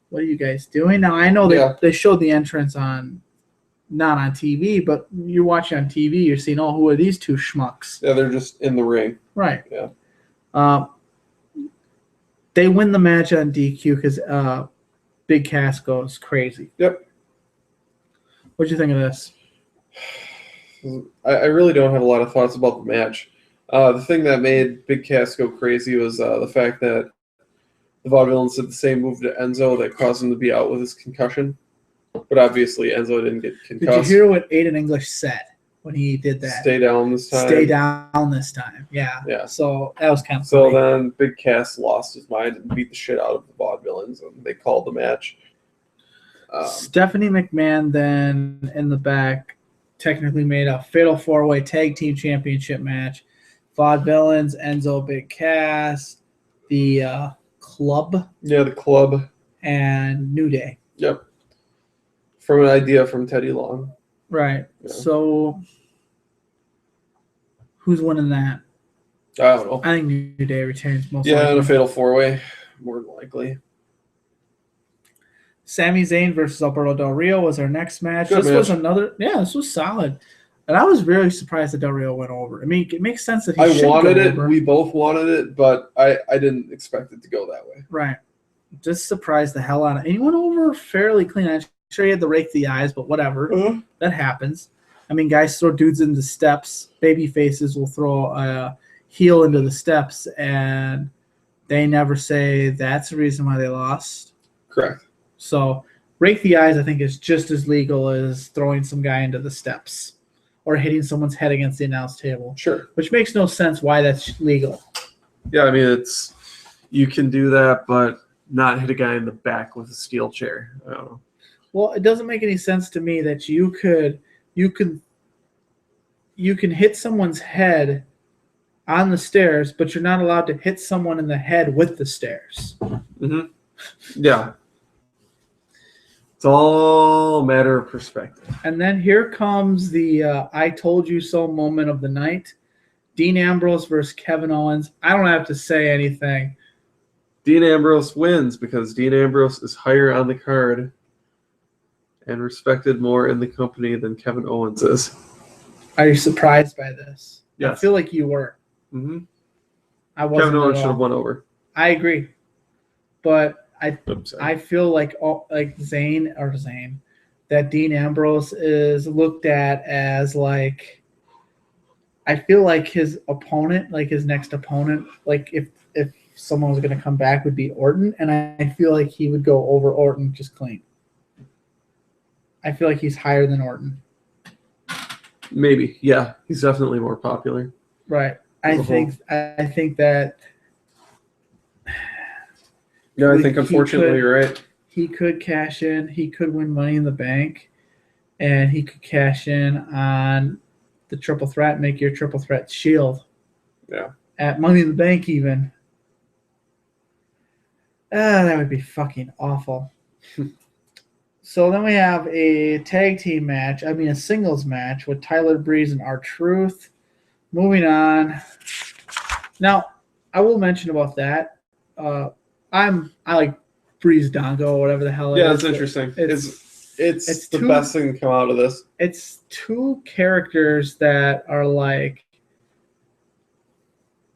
[SPEAKER 1] what are you guys doing? Now, I know they showed the entrance not on TV, but you're watching on TV, you're seeing, who are these two schmucks?
[SPEAKER 2] Yeah, they're just in the ring.
[SPEAKER 1] Right.
[SPEAKER 2] Yeah.
[SPEAKER 1] They win the match on DQ because Big Cass goes crazy.
[SPEAKER 2] Yep.
[SPEAKER 1] What'd you think of this?
[SPEAKER 2] I really don't have a lot of thoughts about the match. The thing that made Big Cass go crazy was the fact that the Vaudevillains did the same move to Enzo that caused him to be out with his concussion. But obviously Enzo didn't get concussed.
[SPEAKER 1] Did you hear what Aiden English said? when he did that.
[SPEAKER 2] Stay down this time.
[SPEAKER 1] Stay down this time. Yeah.
[SPEAKER 2] Yeah.
[SPEAKER 1] So that was kind of
[SPEAKER 2] So
[SPEAKER 1] funny.
[SPEAKER 2] then Big Cass lost his mind and beat the shit out of the Vaudevillains, and they called the match.
[SPEAKER 1] Stephanie McMahon then in the back technically made a fatal 4-way tag team championship match. Vaudevillains, Enzo, Big Cass, the Club.
[SPEAKER 2] Yeah, the Club.
[SPEAKER 1] And New Day.
[SPEAKER 2] Yep. From an idea from Teddy Long.
[SPEAKER 1] Right.
[SPEAKER 2] Yeah.
[SPEAKER 1] So who's winning that?
[SPEAKER 2] I don't know.
[SPEAKER 1] I think New Day retains most
[SPEAKER 2] Yeah,
[SPEAKER 1] likely.
[SPEAKER 2] in a fatal 4-way, more than likely.
[SPEAKER 1] Sami Zayn versus Alberto Del Rio was our next match.
[SPEAKER 2] Good
[SPEAKER 1] this
[SPEAKER 2] match.
[SPEAKER 1] was another. Yeah, this was solid. And I was really surprised that Del Rio went over. I mean, it makes sense that he should
[SPEAKER 2] wanted
[SPEAKER 1] go
[SPEAKER 2] it.
[SPEAKER 1] over.
[SPEAKER 2] We both wanted it, but I didn't expect it to go that way.
[SPEAKER 1] Right. Just surprised the hell out of it. And he went over fairly clean. I'm sure he had to rake the eyes, but whatever.
[SPEAKER 2] Uh-huh.
[SPEAKER 1] That happens. I mean, guys throw dudes into steps. Baby faces will throw a heel into the steps, and they never say that's the reason why they lost.
[SPEAKER 2] Correct.
[SPEAKER 1] So rake the eyes, I think, is just as legal as throwing some guy into the steps or hitting someone's head against the announce table.
[SPEAKER 2] Sure.
[SPEAKER 1] Which makes no sense why that's legal.
[SPEAKER 2] Yeah, I mean, you can do that, but not hit a guy in the back with a steel chair. I don't know.
[SPEAKER 1] Well, it doesn't make any sense to me that you can hit someone's head on the stairs, but you're not allowed to hit someone in the head with the stairs.
[SPEAKER 2] Mm-hmm. Yeah. It's all a matter of perspective.
[SPEAKER 1] And then here comes the I told you so moment of the night. Dean Ambrose versus Kevin Owens. I don't have to say anything.
[SPEAKER 2] Dean Ambrose wins because Dean Ambrose is higher on the card and respected more in the company than Kevin Owens is.
[SPEAKER 1] Are you surprised by this?
[SPEAKER 2] Yes.
[SPEAKER 1] I feel like you were.
[SPEAKER 2] Mm-hmm.
[SPEAKER 1] I wasn't.
[SPEAKER 2] Kevin Owens
[SPEAKER 1] at
[SPEAKER 2] should have
[SPEAKER 1] all.
[SPEAKER 2] won over.
[SPEAKER 1] I agree. But
[SPEAKER 2] Oops,
[SPEAKER 1] I feel like Zayn, that Dean Ambrose is looked at as like, I feel like his opponent, like his next opponent, like if someone was going to come back would be Orton, and I feel like he would go over Orton just clean. I feel like he's higher than Orton.
[SPEAKER 2] Maybe, yeah. He's definitely more popular.
[SPEAKER 1] Right. I think that.
[SPEAKER 2] Yeah, I think unfortunately you're right.
[SPEAKER 1] He could cash in. He could win Money in the Bank, and he could cash in on the triple threat, make your triple threat shield.
[SPEAKER 2] Yeah.
[SPEAKER 1] At Money in the Bank, even. That would be fucking awful. So then we have a tag team match. I mean, a singles match with Tyler Breeze and R-Truth. Moving on. Now, I will mention about that. I like Breeze Dongo or whatever the hell it is.
[SPEAKER 2] Yeah, it's interesting. It's the best thing to come out of this.
[SPEAKER 1] It's two characters that are like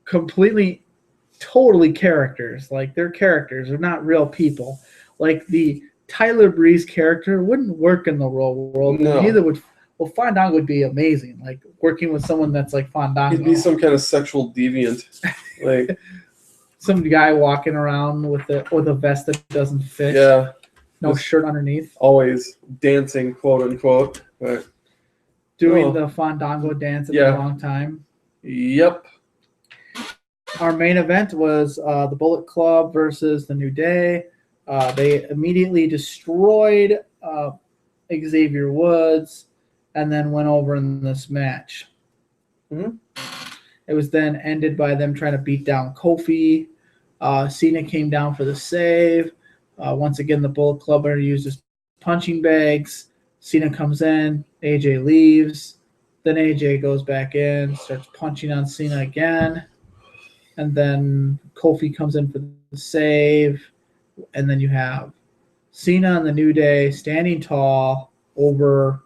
[SPEAKER 1] completely, totally characters. Like they're characters. They're not real people. Like the Tyler Breeze character wouldn't work in the real world.
[SPEAKER 2] No.
[SPEAKER 1] Neither would. Well, Fandango would be amazing. Like working with someone that's like Fandango.
[SPEAKER 2] He'd be some kind of sexual deviant. Like
[SPEAKER 1] some guy walking around with a vest that doesn't fit.
[SPEAKER 2] Yeah.
[SPEAKER 1] No shirt underneath.
[SPEAKER 2] Always dancing, quote unquote. But
[SPEAKER 1] doing the Fandango dance at a long time.
[SPEAKER 2] Yep.
[SPEAKER 1] Our main event was the Bullet Club versus the New Day. They immediately destroyed Xavier Woods and then went over in this match.
[SPEAKER 2] Mm-hmm.
[SPEAKER 1] It was then ended by them trying to beat down Kofi. Cena came down for the save. Once again, the Bullet Club are used as punching bags. Cena comes in. AJ leaves. Then AJ goes back in, starts punching on Cena again. And then Kofi comes in for the save. And then you have Cena and the New Day standing tall over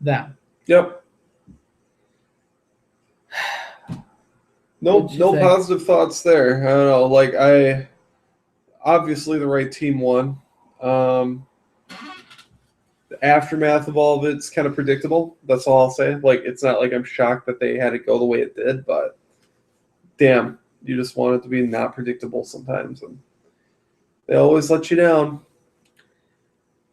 [SPEAKER 1] them.
[SPEAKER 2] Yep. No positive thoughts there. I don't know. Like obviously the right team won. The aftermath of all of it's kind of predictable. That's all I'll say. Like it's not like I'm shocked that they had it go the way it did, but damn, you just want it to be not predictable sometimes, and they always let you down.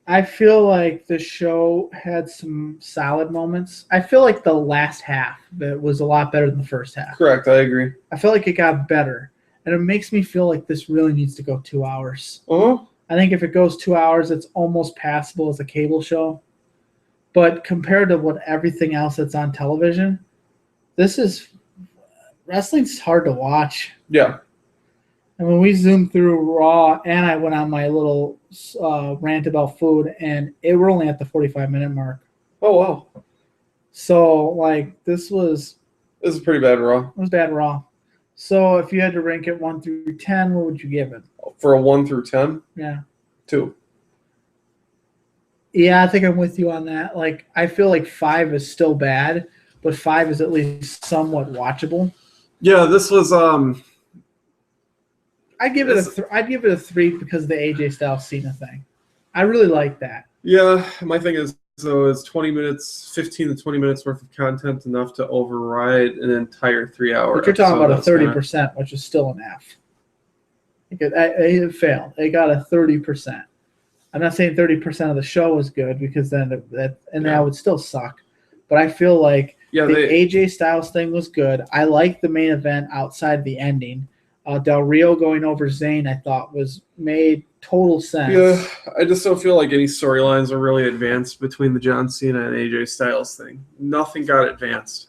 [SPEAKER 1] I feel like the show had some solid moments. I feel like the last half that was a lot better than the first half.
[SPEAKER 2] Correct, I agree.
[SPEAKER 1] I feel like it got better, and it makes me feel like this really needs to go 2 hours.
[SPEAKER 2] Uh-huh.
[SPEAKER 1] I think if it goes 2 hours, it's almost passable as a cable show. But compared to what everything else that's on television, this is wrestling's hard to watch.
[SPEAKER 2] Yeah.
[SPEAKER 1] And when we zoomed through Raw, and I went on my little rant about food, and we're only at the 45-minute mark.
[SPEAKER 2] Oh, wow.
[SPEAKER 1] So, like, this is
[SPEAKER 2] pretty bad Raw.
[SPEAKER 1] It was bad Raw. So, if you had to rank it 1 through 10, what would you give it?
[SPEAKER 2] For a 1 through 10?
[SPEAKER 1] Yeah.
[SPEAKER 2] 2.
[SPEAKER 1] Yeah, I think I'm with you on that. Like, I feel like 5 is still bad, but 5 is at least somewhat watchable.
[SPEAKER 2] Yeah, this was
[SPEAKER 1] I'd give it a 3 because of the AJ Styles Cena thing. I really like that.
[SPEAKER 2] Yeah, my thing is, so is 20 minutes, 15 to 20 minutes worth of content enough to override an entire 3-hour.
[SPEAKER 1] But you're talking about a 30%, which is still an F. It failed. It got a 30%. I'm not saying 30% of the show was good because then that would still suck. But I feel like the AJ Styles thing was good. I liked the main event outside the ending. Del Rio going over Zayn, I thought, made total sense.
[SPEAKER 2] Yeah, I just don't feel like any storylines are really advanced between the John Cena and AJ Styles thing. Nothing got advanced.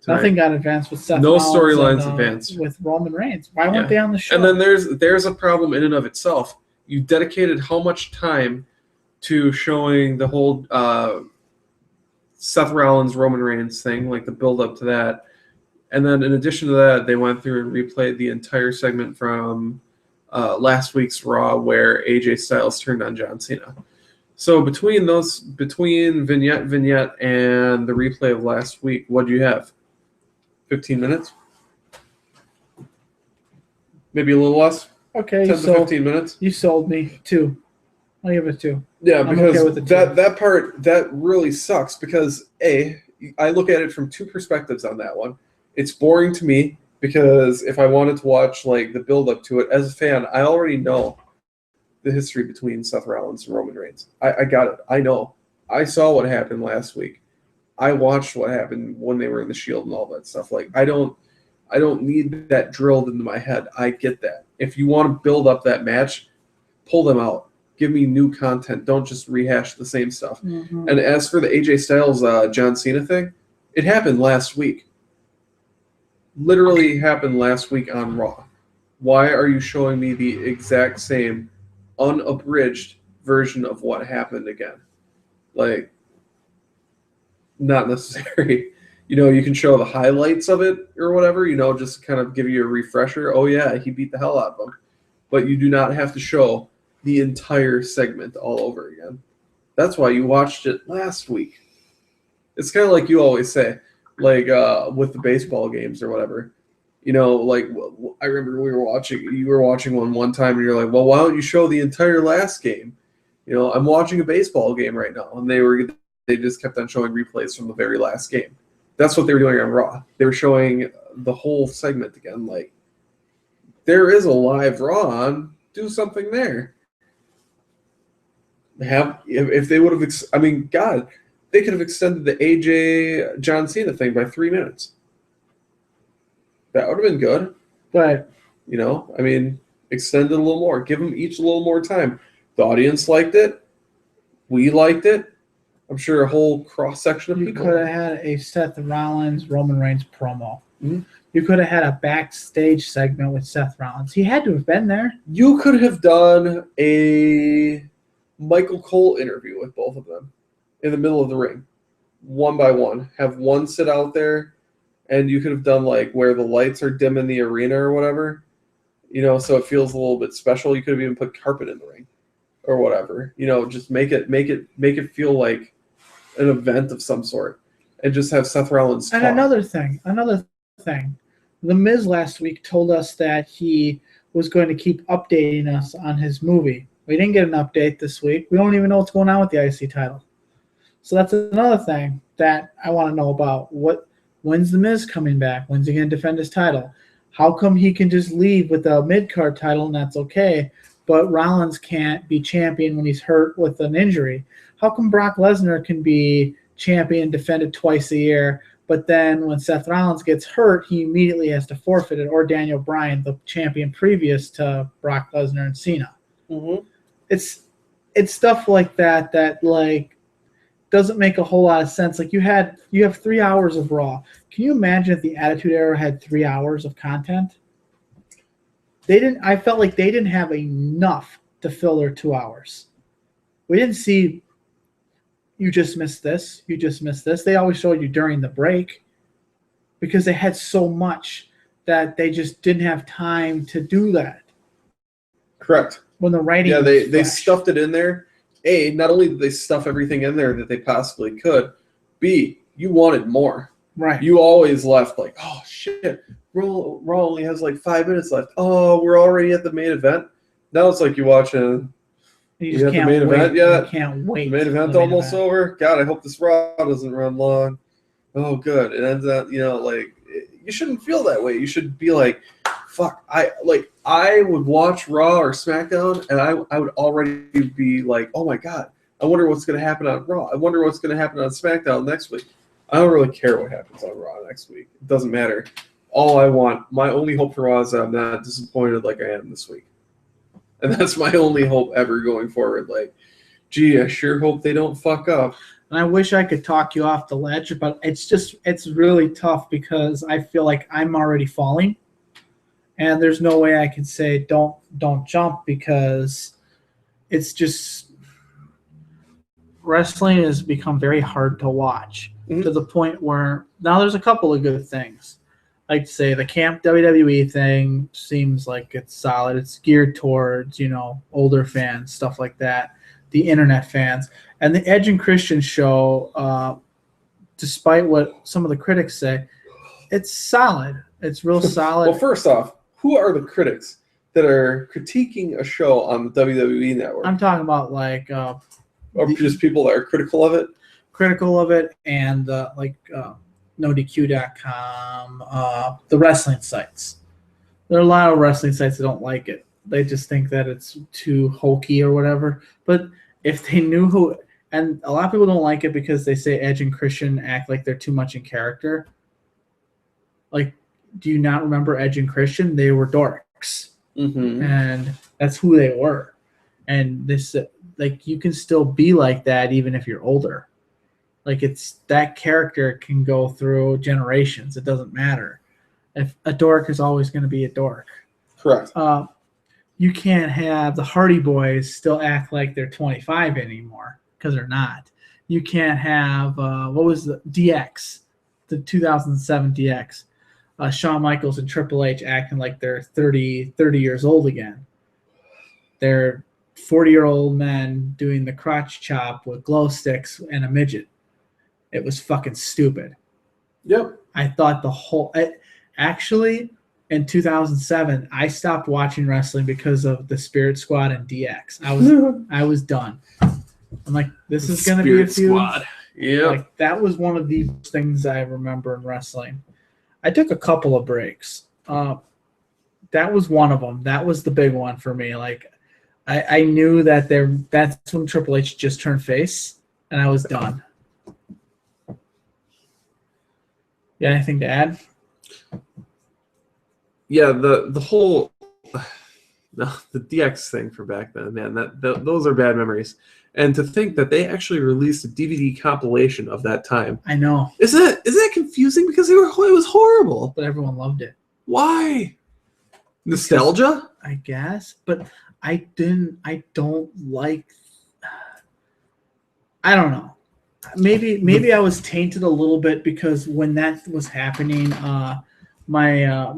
[SPEAKER 1] Nothing got advanced with Seth.
[SPEAKER 2] No storylines advanced
[SPEAKER 1] with Roman Reigns. Why weren't they on the show?
[SPEAKER 2] And then there's a problem in and of itself. You dedicated how much time to showing the whole Seth Rollins Roman Reigns thing, like the build up to that. And then in addition to that, they went through and replayed the entire segment from last week's Raw where AJ Styles turned on John Cena. So between vignette, and the replay of last week, what do you have? 15 minutes? Maybe a little less?
[SPEAKER 1] Okay,
[SPEAKER 2] 10 to 15 minutes?
[SPEAKER 1] You sold me. 2. I'll give it 2.
[SPEAKER 2] Yeah, because that part, that really sucks because, I look at it from 2 perspectives on that one. It's boring to me because if I wanted to watch like the build up to it as a fan, I already know the history between Seth Rollins and Roman Reigns. I got it. I know. I saw what happened last week. I watched what happened when they were in the Shield and all that stuff. Like I don't need that drilled into my head. I get that. If you want to build up that match, pull them out. Give me new content. Don't just rehash the same stuff. Mm-hmm. And as for the AJ Styles John Cena thing, it happened last week. Literally happened last week on Raw. Why are you showing me the exact same unabridged version of what happened again? Like, not necessary. You can show the highlights of it or whatever, just kind of give you a refresher. Oh, yeah, he beat the hell out of him. But you do not have to show the entire segment all over again. That's why you watched it last week. It's kind of like you always say, like with the baseball games or whatever. Like I remember you were watching one time and you're like, well, why don't you show the entire last game? I'm watching a baseball game right now. And they just kept on showing replays from the very last game. That's what they were doing on Raw. They were showing the whole segment again. Like, there is a live Raw on. Do something there. If they would have, God, they could have extended the AJ John Cena thing by 3 minutes. That would have been good.
[SPEAKER 1] But,
[SPEAKER 2] extend it a little more. Give them each a little more time. The audience liked it. We liked it. I'm sure a whole cross-section of people.
[SPEAKER 1] You could have had a Seth Rollins, Roman Reigns promo.
[SPEAKER 2] Mm-hmm.
[SPEAKER 1] You could have had a backstage segment with Seth Rollins. He had to have been there.
[SPEAKER 2] You could have done a Michael Cole interview with both of them in the middle of the ring, one by one. Have one sit out there, and you could have done like where the lights are dim in the arena or whatever, so it feels a little bit special. You could have even put carpet in the ring or whatever, just make it feel like an event of some sort, and just have Seth Rollins talk.
[SPEAKER 1] And another thing, The Miz last week told us that he was going to keep updating us on his movie. We didn't get an update this week. We don't even know what's going on with the IC title. So that's another thing that I want to know about. When's The Miz coming back? When's he going to defend his title? How come he can just leave with a mid-card title and that's okay, but Rollins can't be champion when he's hurt with an injury. How come Brock Lesnar can be champion, defended twice a year, but then when Seth Rollins gets hurt, he immediately has to forfeit it, or Daniel Bryan, the champion previous to Brock Lesnar and Cena?
[SPEAKER 2] Mm-hmm.
[SPEAKER 1] It's stuff like that like doesn't make a whole lot of sense. Like you have 3 hours of Raw. Can you imagine if the Attitude Era had 3 hours of content? I felt like they didn't have enough to fill their 2 hours. We didn't see you just missed this, you just missed this. They always showed you during the break because they had so much that they just didn't have time to do that.
[SPEAKER 2] Correct.
[SPEAKER 1] When the writing
[SPEAKER 2] they stuffed it in there. A, not only did they stuff everything in there that they possibly could, B, you wanted more.
[SPEAKER 1] Right.
[SPEAKER 2] You always left like, oh shit, Raw only has like 5 minutes left. Oh, we're already at the main event. Now it's like you're watching.
[SPEAKER 1] You just can't
[SPEAKER 2] the main
[SPEAKER 1] wait.
[SPEAKER 2] event yet?
[SPEAKER 1] You can't wait.
[SPEAKER 2] The main event's almost over. God, I hope this Raw doesn't run long. Oh, good. It ends up, like you shouldn't feel that way. You should be like, fuck. I would watch Raw or SmackDown, and I would already be like, oh my god, I wonder what's going to happen on Raw. I wonder what's going to happen on SmackDown next week. I don't really care what happens on Raw next week. It doesn't matter. All I want, my only hope for Raw is that I'm not disappointed like I am this week. And that's my only hope ever going forward. Like, gee, I sure hope they don't fuck up.
[SPEAKER 1] And I wish I could talk you off the ledge, but it's really tough because I feel like I'm already falling. And there's no way I can say don't jump, because it's just wrestling has become very hard to watch to the point where now there's a couple of good things. I'd say the Camp WWE thing seems like it's solid. It's geared towards, older fans, stuff like that, the internet fans. And the Edge and Christian show, despite what some of the critics say, it's solid. It's real solid.
[SPEAKER 2] Well, first off, who are the critics that are critiquing a show on the WWE Network?
[SPEAKER 1] I'm talking about like
[SPEAKER 2] or just people that are critical of it?
[SPEAKER 1] Critical of it, and NoDQ.com, the wrestling sites. There are a lot of wrestling sites that don't like it. They just think that it's too hokey or whatever. But if they knew who, and a lot of people don't like it because they say Edge and Christian act like they're too much in character. Like, do you not remember Edge and Christian? They were dorks.
[SPEAKER 2] Mm-hmm.
[SPEAKER 1] And that's who they were. And this, like, you can still be like that even if you're older. Like, it's that character can go through generations. It doesn't matter. If a dork is always going to be a dork.
[SPEAKER 2] Correct.
[SPEAKER 1] You can't have the Hardy Boys still act like they're 25 anymore, because they're not. You can't have what was the DX, the 2007 DX, Shawn Michaels and Triple H acting like they're 30 years old again. They're 40-year-old men doing the crotch chop with glow sticks and a midget. It was fucking stupid.
[SPEAKER 2] Yep.
[SPEAKER 1] I thought actually, in 2007, I stopped watching wrestling because of the Spirit Squad and DX. I was done. I'm like, this is going to be a few.
[SPEAKER 2] Squad. Yeah.
[SPEAKER 1] Like, that was one of the things I remember in wrestling. I took a couple of breaks. That was one of them. That was the big one for me. Like, I knew that that's when Triple H just turned face, and I was done. You got anything to add?
[SPEAKER 2] Yeah, the whole the DX thing from back then, man, those are bad memories. And to think that they actually released a DVD compilation of that time.
[SPEAKER 1] I know.
[SPEAKER 2] Is that confusing? Because it was horrible.
[SPEAKER 1] But everyone loved it.
[SPEAKER 2] Why? Nostalgia?
[SPEAKER 1] I guess, but I don't like. I don't know. Maybe I was tainted a little bit because when that was happening, one of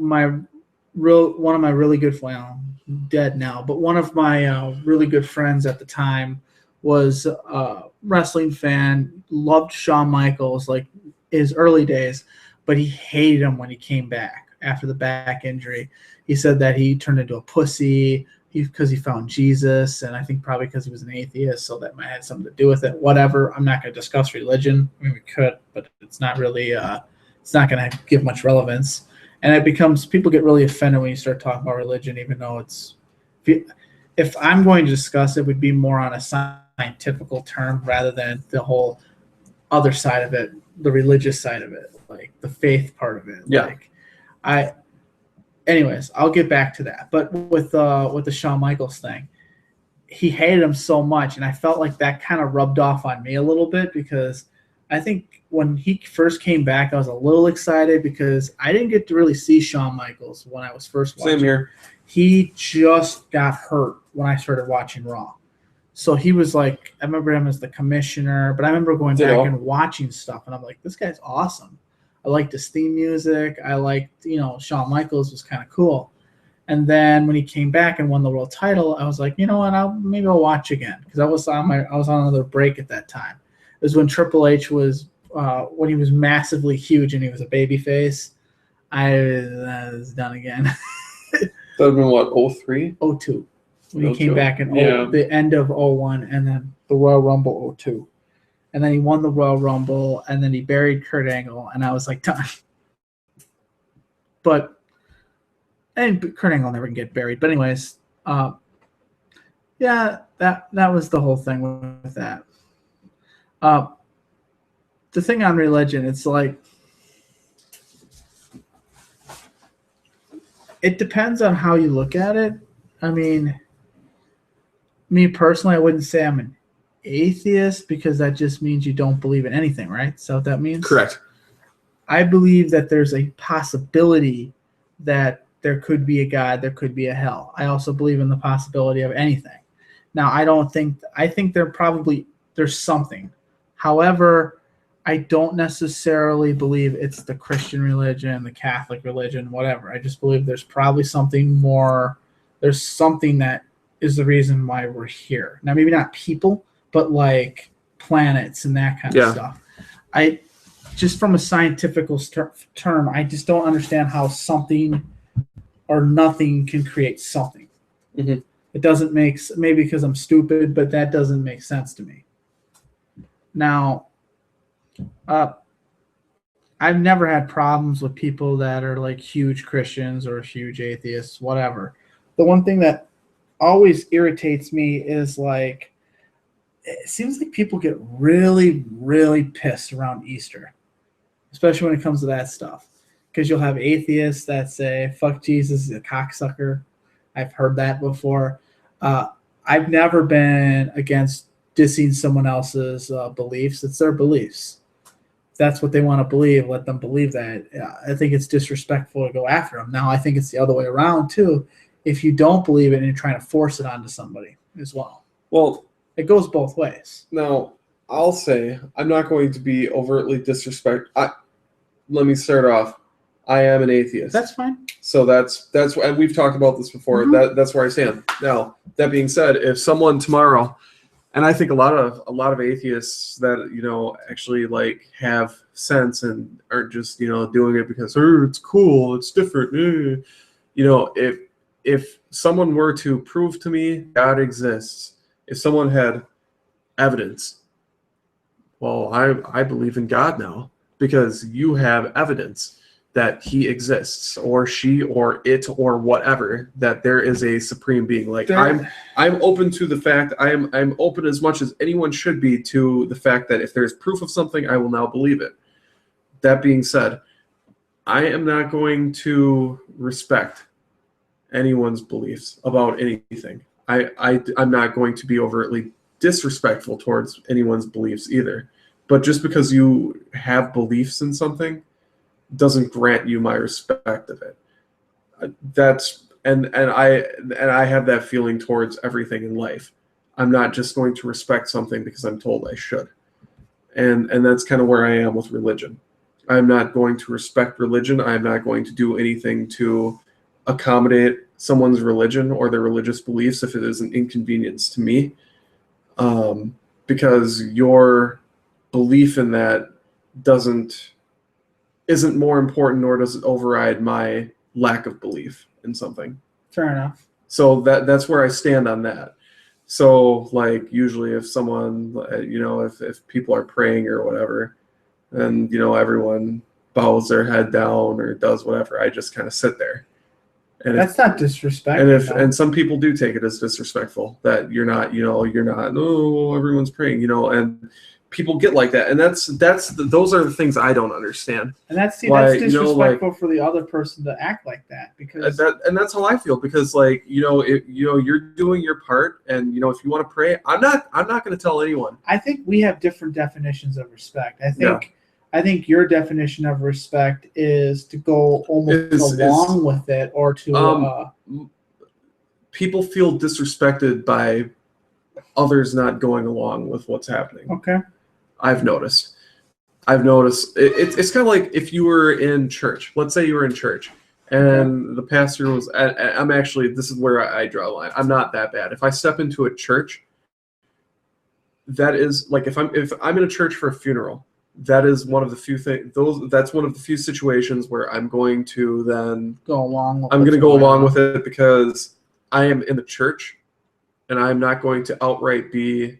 [SPEAKER 1] my really good, well, dead now, but one of my really good friends at the time was a wrestling fan, loved Shawn Michaels, like his early days, but he hated him when he came back after the back injury. He said that he turned into a pussy because he found Jesus, and I think probably because he was an atheist, so that might have something to do with it. Whatever. I'm not going to discuss religion. I mean, we could, but it's not really. It's not going to give much relevance, and it becomes people get really offended when you start talking about religion, even though it's. if I'm going to discuss it, would be more on a scientific term rather than the whole other side of it, the religious side of it, like the faith part of it.
[SPEAKER 2] Yeah.
[SPEAKER 1] Like anyways, I'll get back to that. But with the Shawn Michaels thing, he hated him so much, and I felt like that kind of rubbed off on me a little bit because I think when he first came back, I was a little excited because I didn't get to really see Shawn Michaels when I was first watching.
[SPEAKER 2] Same here.
[SPEAKER 1] He just got hurt when I started watching Raw. So he was like, I remember him as the commissioner, but I remember going back and watching stuff, and I'm like, this guy's awesome. I liked his theme music. I liked, Shawn Michaels was kind of cool. And then when he came back and won the world title, I was like, you know what? Maybe I'll watch again because I was on another break at that time. It was when Triple H was when he was massively huge and he was a babyface. I was done again.
[SPEAKER 2] That would have been what, 03?
[SPEAKER 1] 02. When he came back in the end of 01 and then the Royal Rumble 02. And then he won the Royal Rumble and then he buried Kurt Angle and I was like, done. And Kurt Angle never can get buried. But anyways, yeah, that was the whole thing with that. The thing on religion, it's like it depends on how you look at it. I mean, me personally, I wouldn't say I'm an atheist because that just means you don't believe in anything, right? So that means
[SPEAKER 2] correct.
[SPEAKER 1] I believe that there's a possibility that there could be a God, there could be a hell. I also believe in the possibility of anything. Now, I think there's something. However, I don't necessarily believe it's the Christian religion, the Catholic religion, whatever. I just believe there's probably something more. There's something that is the reason why we're here. Now, maybe not people, but like planets and that kind of stuff. Just from a scientific term, I just don't understand how something or nothing can create something.
[SPEAKER 2] Mm-hmm.
[SPEAKER 1] It doesn't maybe because I'm stupid, but that doesn't make sense to me. Now, I've never had problems with people that are like huge Christians or huge atheists, whatever. The one thing that always irritates me is like, it seems like people get really, really pissed around Easter, especially when it comes to that stuff. Because you'll have atheists that say, fuck Jesus, he's a cocksucker. I've heard that before. I've never been against dissing someone else's beliefs. It's their beliefs. If that's what they want to believe, let them believe that. I think it's disrespectful to go after them. Now, I think it's the other way around, too. If you don't believe it and you're trying to force it onto somebody as well.
[SPEAKER 2] Well,
[SPEAKER 1] it goes both ways.
[SPEAKER 2] Now, I'll say I'm not going to be overtly disrespectful. Let me start off. I am an atheist.
[SPEAKER 1] That's fine.
[SPEAKER 2] So that's and we've talked about this before.
[SPEAKER 1] Mm-hmm.
[SPEAKER 2] That's where I stand. Now, that being said, if someone tomorrow, and I think a lot of atheists that actually like have sense and are just doing it because it's cool, it's different. If someone were to prove to me God exists, if someone had evidence, well, I believe in God now because you have evidence that he exists or she or it or whatever, that there is a supreme being. Like I'm open to the fact, I'm open as much as anyone should be to the fact that if there's proof of something, I will now believe it. That being said, I am not going to respect anyone's beliefs about anything. I'm not going to be overtly disrespectful towards anyone's beliefs either. But just because you have beliefs in something doesn't grant you my respect of it. I have that feeling towards everything in life. I'm not just going to respect something because I'm told I should. And that's kind of where I am with religion. I'm not going to respect religion. I'm not going to do anything to accommodate someone's religion or their religious beliefs if it is an inconvenience to me. Because your belief in that isn't more important, nor does it override my lack of belief in something.
[SPEAKER 1] Fair enough.
[SPEAKER 2] So that's where I stand on that. So like usually if someone, if people are praying or whatever, and everyone bows their head down or does whatever, I just kind of sit there. And
[SPEAKER 1] That's not disrespect.
[SPEAKER 2] and some people do take it as disrespectful that you're not, no, everyone's praying, and people get like that, and those are the things I don't understand.
[SPEAKER 1] And that's disrespectful for the other person to act like that, because
[SPEAKER 2] that's how I feel, because you're doing your part, and if you want to pray, I'm not going to tell anyone.
[SPEAKER 1] I think we have different definitions of respect. I think your definition of respect is to go almost along with it, or to
[SPEAKER 2] people feel disrespected by others not going along with what's happening.
[SPEAKER 1] Okay.
[SPEAKER 2] I've noticed it's kind of like if you were in church. Let's say you were in church and the pastor was. This is where I draw a line. I'm not that bad. If I step into a church, that is like if I'm in a church for a funeral, that is one of the few things. That's one of the few situations where I'm going to then
[SPEAKER 1] go along.
[SPEAKER 2] I'm going to go along with it because I am in the church, and I'm not going to outright be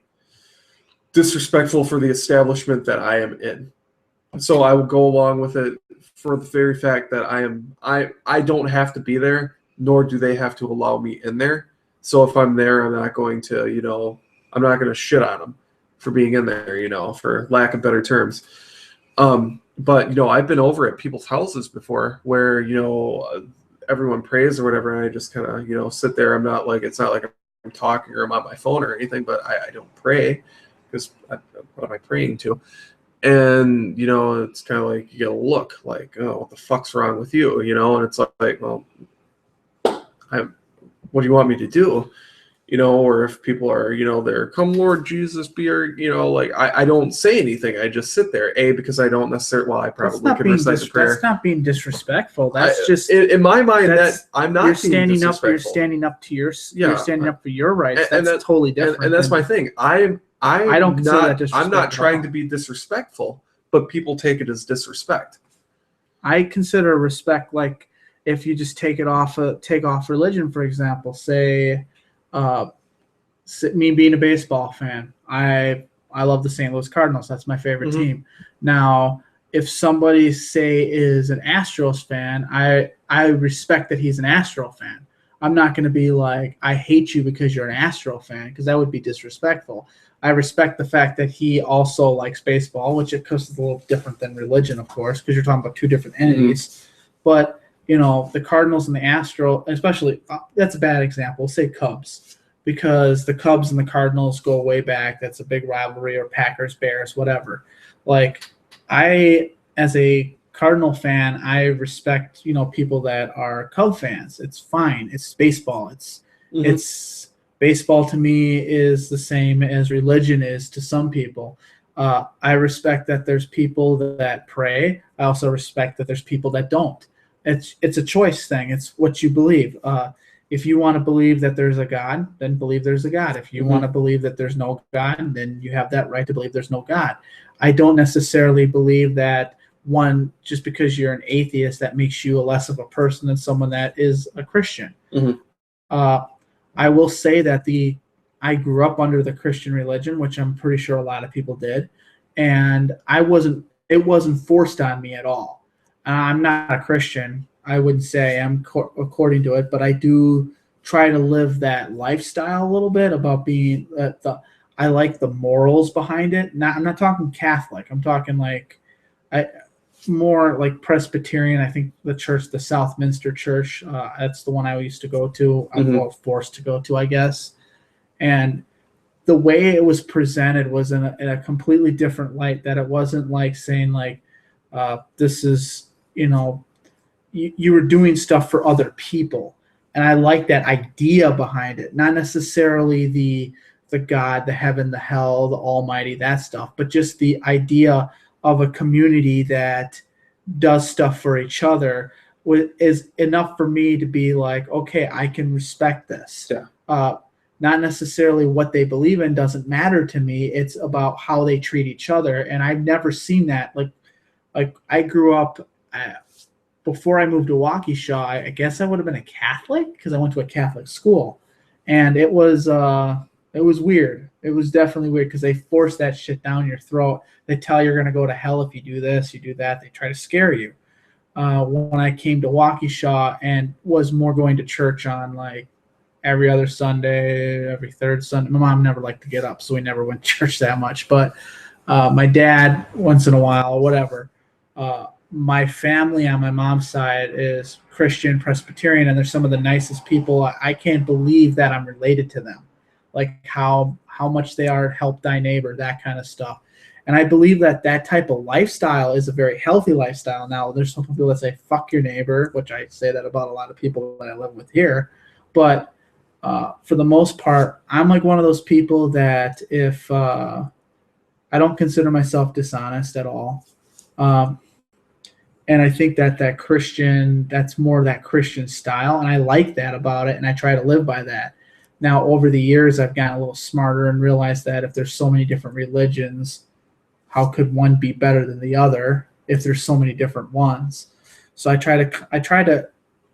[SPEAKER 2] disrespectful for the establishment that I am in. So I will go along with it for the very fact that I don't have to be there, nor do they have to allow me in there. So if I'm there, I'm not going to, I'm not going to shit on them for being in there, for lack of better terms. But I've been over at people's houses before where, everyone prays or whatever, and I just kind of, sit there. It's not like I'm talking or I'm on my phone or anything, but I don't pray. Because what am I praying to? And, it's kind of like you get a look like, oh, what the fuck's wrong with you? And it's like, well, what do you want me to do? Or if people are, they're, come Lord Jesus, be our, I don't say anything. I just sit there. Because I don't necessarily, I probably can recite the prayer.
[SPEAKER 1] That's not being disrespectful. That's just,
[SPEAKER 2] in my mind, that I'm not
[SPEAKER 1] you're standing
[SPEAKER 2] being
[SPEAKER 1] up. You're standing up to you're standing up for your rights. That's totally different.
[SPEAKER 2] And that's my thing. I don't consider that disrespect. I'm not trying to be disrespectful, but people take it as disrespect.
[SPEAKER 1] I consider respect like if you just take off religion, for example. Say, me being a baseball fan, I love the St. Louis Cardinals. That's my favorite team. Now, if somebody is an Astros fan, I respect that he's an Astro fan. I'm not going to be like, I hate you because you're an Astro fan, because that would be disrespectful. I respect the fact that he also likes baseball, which of course is a little different than religion, of course, because you're talking about two different entities. But, the Cardinals and the Astros, especially, that's a bad example. Say Cubs, because the Cubs and the Cardinals go way back. That's a big rivalry, or Packers, Bears, whatever. Like, as a Cardinal fan, I respect, people that are Cub fans. It's fine. It's baseball. It's baseball to me is the same as religion is to some people. I respect that there's people that pray. I also respect that there's people that don't. It's a choice thing. It's what you believe. If you want to believe that there's a God, then believe there's a God. If you want to believe that there's no God, then you have that right to believe there's no God. I don't necessarily believe that just because you're an atheist, that makes you less of a person than someone that is a Christian. I will say that I grew up under the Christian religion, which I'm pretty sure a lot of people did, and it wasn't forced on me at all. I'm not a Christian. I wouldn't say I'm according to it, but I do try to live that lifestyle a little bit about being I like the morals behind it. I'm not talking Catholic. I'm talking more like Presbyterian. I think the church, the Southminster Church, that's the one I used to go to. I'm forced to go to, I guess. And the way it was presented was in a completely different light. That it wasn't like saying this is, you were doing stuff for other people. And I like that idea behind it. Not necessarily the God, the heaven, the hell, the almighty, that stuff, but just the idea of a community that does stuff for each other is enough for me to be like, okay, I can respect this.
[SPEAKER 2] Yeah.
[SPEAKER 1] Not necessarily what they believe in doesn't matter to me. It's about how they treat each other. And I've never seen that. Like I grew up before I moved to Waukesha, I guess I would have been a Catholic because I went to a Catholic school, and it was weird. It was definitely weird because they force that shit down your throat. They tell you're going to go to hell if you do this, you do that. They try to scare you. when I came to Waukesha and was more going to church on like every other Sunday, every third Sunday. My mom never liked to get up, so we never went to church that much. But my dad, once in a while, whatever. My family on my mom's side is Christian Presbyterian, and they're some of the nicest people. I can't believe that I'm related to them, like how much they are help thy neighbor, that kind of stuff. And I believe that that type of lifestyle is a very healthy lifestyle. Now, there's some people that say "fuck your neighbor," which I say that about a lot of people that I live with here, but for the most part, I'm like one of those people that if I don't consider myself dishonest at all. And I think that that's more of that Christian style. And I like that about it. And I try to live by that. Now, over the years, I've gotten a little smarter and realized that if there's so many different religions, how could one be better than the other if there's so many different ones? So I try to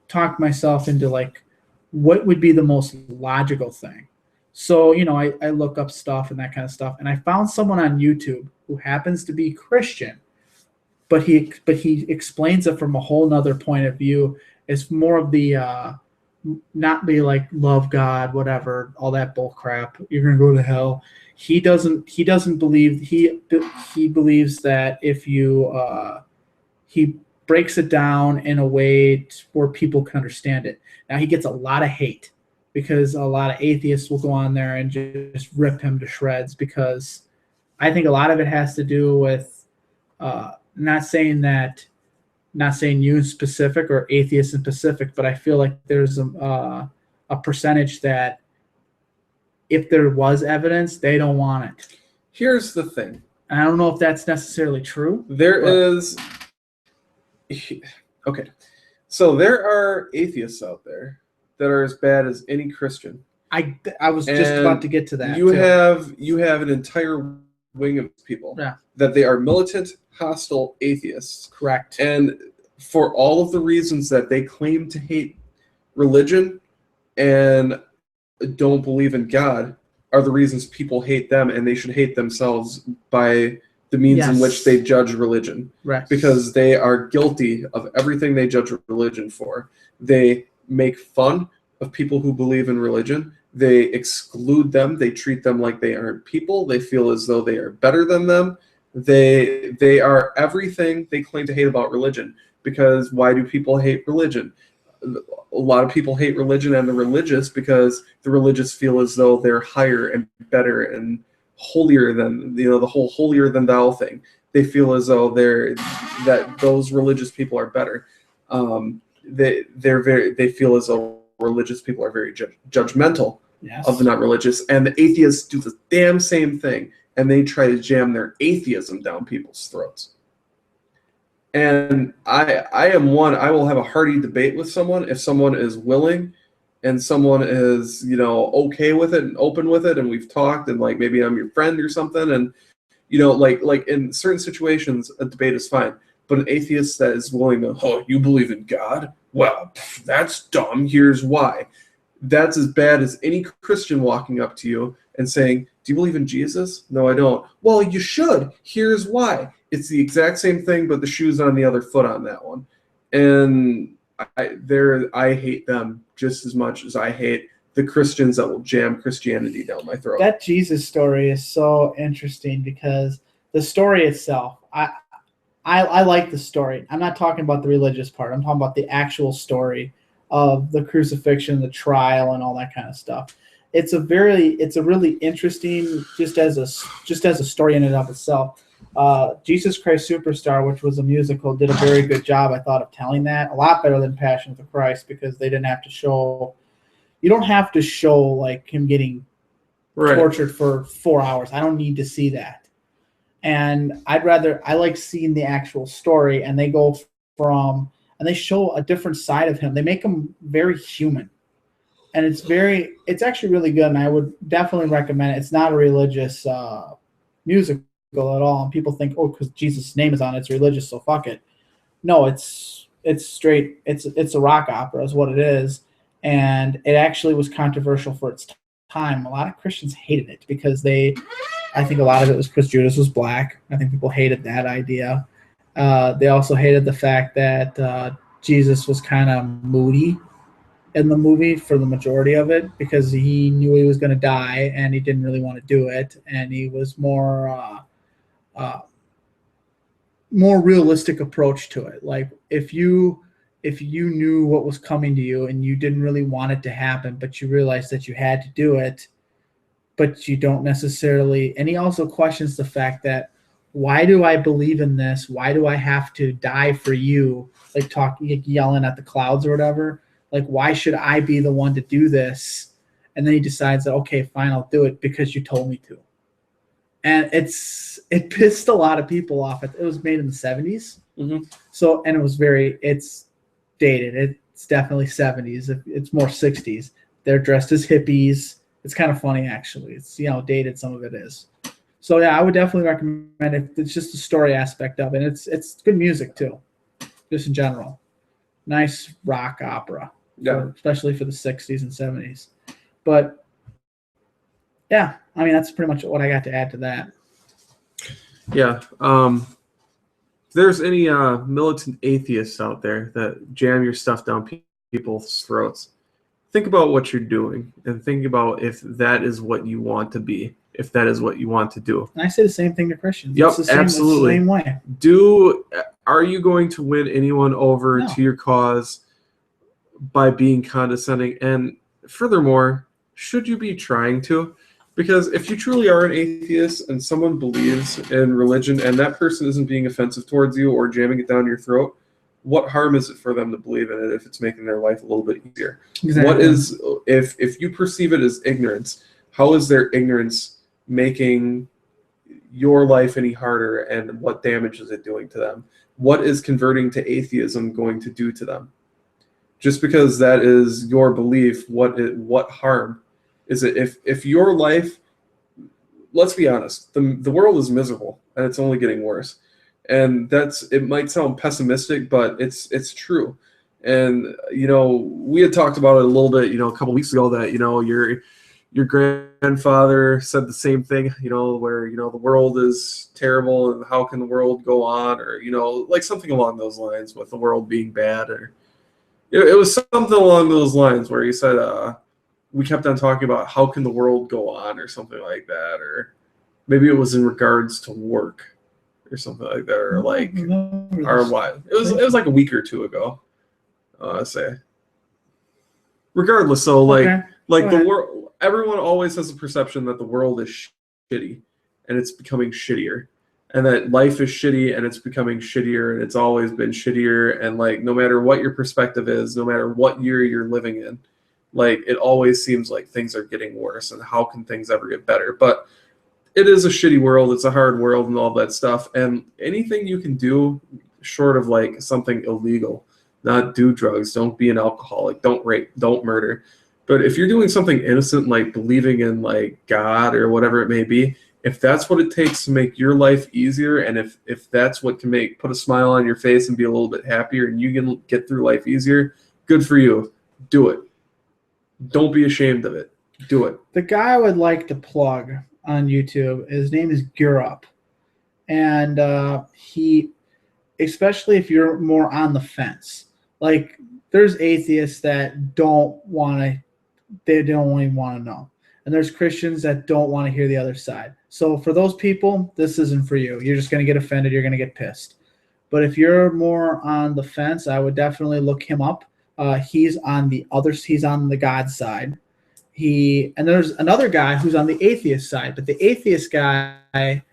[SPEAKER 1] talk myself into like, what would be the most logical thing? So, I look up stuff and that kind of stuff. And I found someone on YouTube who happens to be Christian, but he explains it from a whole nother point of view. It's more of the not be like love God, whatever, all that bull crap. You're gonna go to hell. He doesn't believe he believes that if you he breaks it down in a way where people can understand it. Now he gets a lot of hate because a lot of atheists will go on there and just rip him to shreds, because I think a lot of it has to do with not saying you in specific or atheists in specific, but I feel like there's a percentage that if there was evidence, they don't want it.
[SPEAKER 2] Here's the thing.
[SPEAKER 1] And I don't know if that's necessarily true.
[SPEAKER 2] Okay. So there are atheists out there that are as bad as any Christian.
[SPEAKER 1] I was just about to get to that.
[SPEAKER 2] You have an entire wing of people that they are militant, hostile atheists.
[SPEAKER 1] Correct.
[SPEAKER 2] And for all of the reasons that they claim to hate religion and don't believe in God are the reasons people hate them, and they should hate themselves by the means in which they judge religion.
[SPEAKER 1] Right.
[SPEAKER 2] Because they are guilty of everything they judge religion for. They make fun of people who believe in religion. They exclude them. They treat them like they aren't people. They feel as though they are better than them. They are everything they claim to hate about religion. Because why do people hate religion? A lot of people hate religion and the religious because the religious feel as though they're higher and better and holier than, the whole holier than thou thing. They feel as though that those religious people are better. They feel as though religious people are very judgmental of the not religious, and the atheists do the damn same thing, and they try to jam their atheism down people's throats. And I will have a hearty debate with someone if someone is willing and someone is, okay with it and open with it, and we've talked, and like maybe I'm your friend or something, and like in certain situations a debate is fine. But an atheist that is willing to, oh, you believe in God? Well, that's dumb. Here's why. That's as bad as any Christian walking up to you and saying, do you believe in Jesus? No, I don't. Well, you should. Here's why. It's the exact same thing, but the shoe's on the other foot on that one. And I hate them just as much as I hate the Christians that will jam Christianity down my throat.
[SPEAKER 1] That Jesus story is so interesting because the story itself, I like the story. I'm not talking about the religious part. I'm talking about the actual story of the crucifixion, the trial, and all that kind of stuff. It's a really interesting, just as a story in and of itself. Jesus Christ Superstar, which was a musical, did a very good job, I thought, of telling that. A lot better than Passion of the Christ, because they didn't have to show. You don't have to show like him getting tortured for 4 hours. I don't need to see that. And I like seeing the actual story, and they go and they show a different side of him. They make him very human. And it's actually really good, and I would definitely recommend it. It's not a religious musical at all, and people think, oh, because Jesus' name is on it, it's religious, so fuck it. No, it's straight. It's a rock opera is what it is, and it actually was controversial for its time. A lot of Christians hated it because I think a lot of it was because Judas was black. I think people hated that idea, They also hated the fact that Jesus was kind of moody in the movie for the majority of it because he knew he was going to die and he didn't really want to do it, and he was uh, more realistic approach to it. Like if you knew what was coming to you and you didn't really want it to happen, but you realized that you had to do it, but you don't necessarily. And he also questions the fact that why do I believe in this? Why do I have to die for you? Like talking, yelling at the clouds or whatever. Like why should I be the one to do this? And then he decides that okay, fine, I'll do it because you told me to. And it pissed a lot of people off. It was made in the 70s.
[SPEAKER 2] Mm-hmm.
[SPEAKER 1] So, and it's dated. It's definitely 70s. It's more 60s. They're dressed as hippies. It's kind of funny, actually. It's, dated. Some of it is. So, yeah, I would definitely recommend it. It's just the story aspect of it. And it's good music, too, just in general. Nice rock opera, especially for the 60s and 70s. But, yeah, I mean, that's pretty much what I got to add to that.
[SPEAKER 2] Yeah. If there's any militant atheists out there that jam your stuff down people's throats, think about what you're doing and think about if that is what you want to be, if that is what you want to do.
[SPEAKER 1] And I say the same thing to Christians.
[SPEAKER 2] Yep,
[SPEAKER 1] it's the same,
[SPEAKER 2] absolutely.
[SPEAKER 1] It's the same way.
[SPEAKER 2] Are you going to win anyone over to your cause by being condescending? And furthermore, should you be trying to? Because if you truly are an atheist and someone believes in religion and that person isn't being offensive towards you or jamming it down your throat, what harm is it for them to believe in it if it's making their life a little bit easier? Exactly. What is, if you perceive it as ignorance, how is their ignorance making your life any harder, and what damage is it doing to them? What is converting to atheism going to do to them? Just because that is your belief, what harm is it? If your life, let's be honest, the world is miserable and it's only getting worse. And it might sound pessimistic, but it's true. And we had talked about it a little bit, a couple weeks ago that your grandfather said the same thing, where the world is terrible and how can the world go on, or like something along those lines with the world being bad, or it was something along those lines where he said we kept on talking about how can the world go on or something like that, or maybe it was in regards to work or something like that, or like or what it was like a week or two ago, I say. Regardless, so like the world, everyone always has a perception that the world is shitty and it's becoming shittier, and that life is shitty and it's becoming shittier, and it's always been shittier, and like no matter what your perspective is, no matter what year you're living in, like it always seems like things are getting worse, and how can things ever get better? But it is a shitty world, it's a hard world and all that stuff, and anything you can do short of like something illegal, not do drugs, don't be an alcoholic, don't rape, don't murder. But if you're doing something innocent like believing in like God or whatever it may be, if that's what it takes to make your life easier, and if that's what can put a smile on your face and be a little bit happier and you can get through life easier, good for you. Do it. Don't be ashamed of it. Do it.
[SPEAKER 1] The guy I would like to plug on YouTube, his name is Gurup. And he, especially if you're more on the fence, like there's atheists that don't even want to know. And there's Christians that don't want to hear the other side. So for those people, this isn't for you. You're just going to get offended. You're going to get pissed. But if you're more on the fence, I would definitely look him up. He's on the God side. And there's another guy who's on the atheist side, but the atheist guy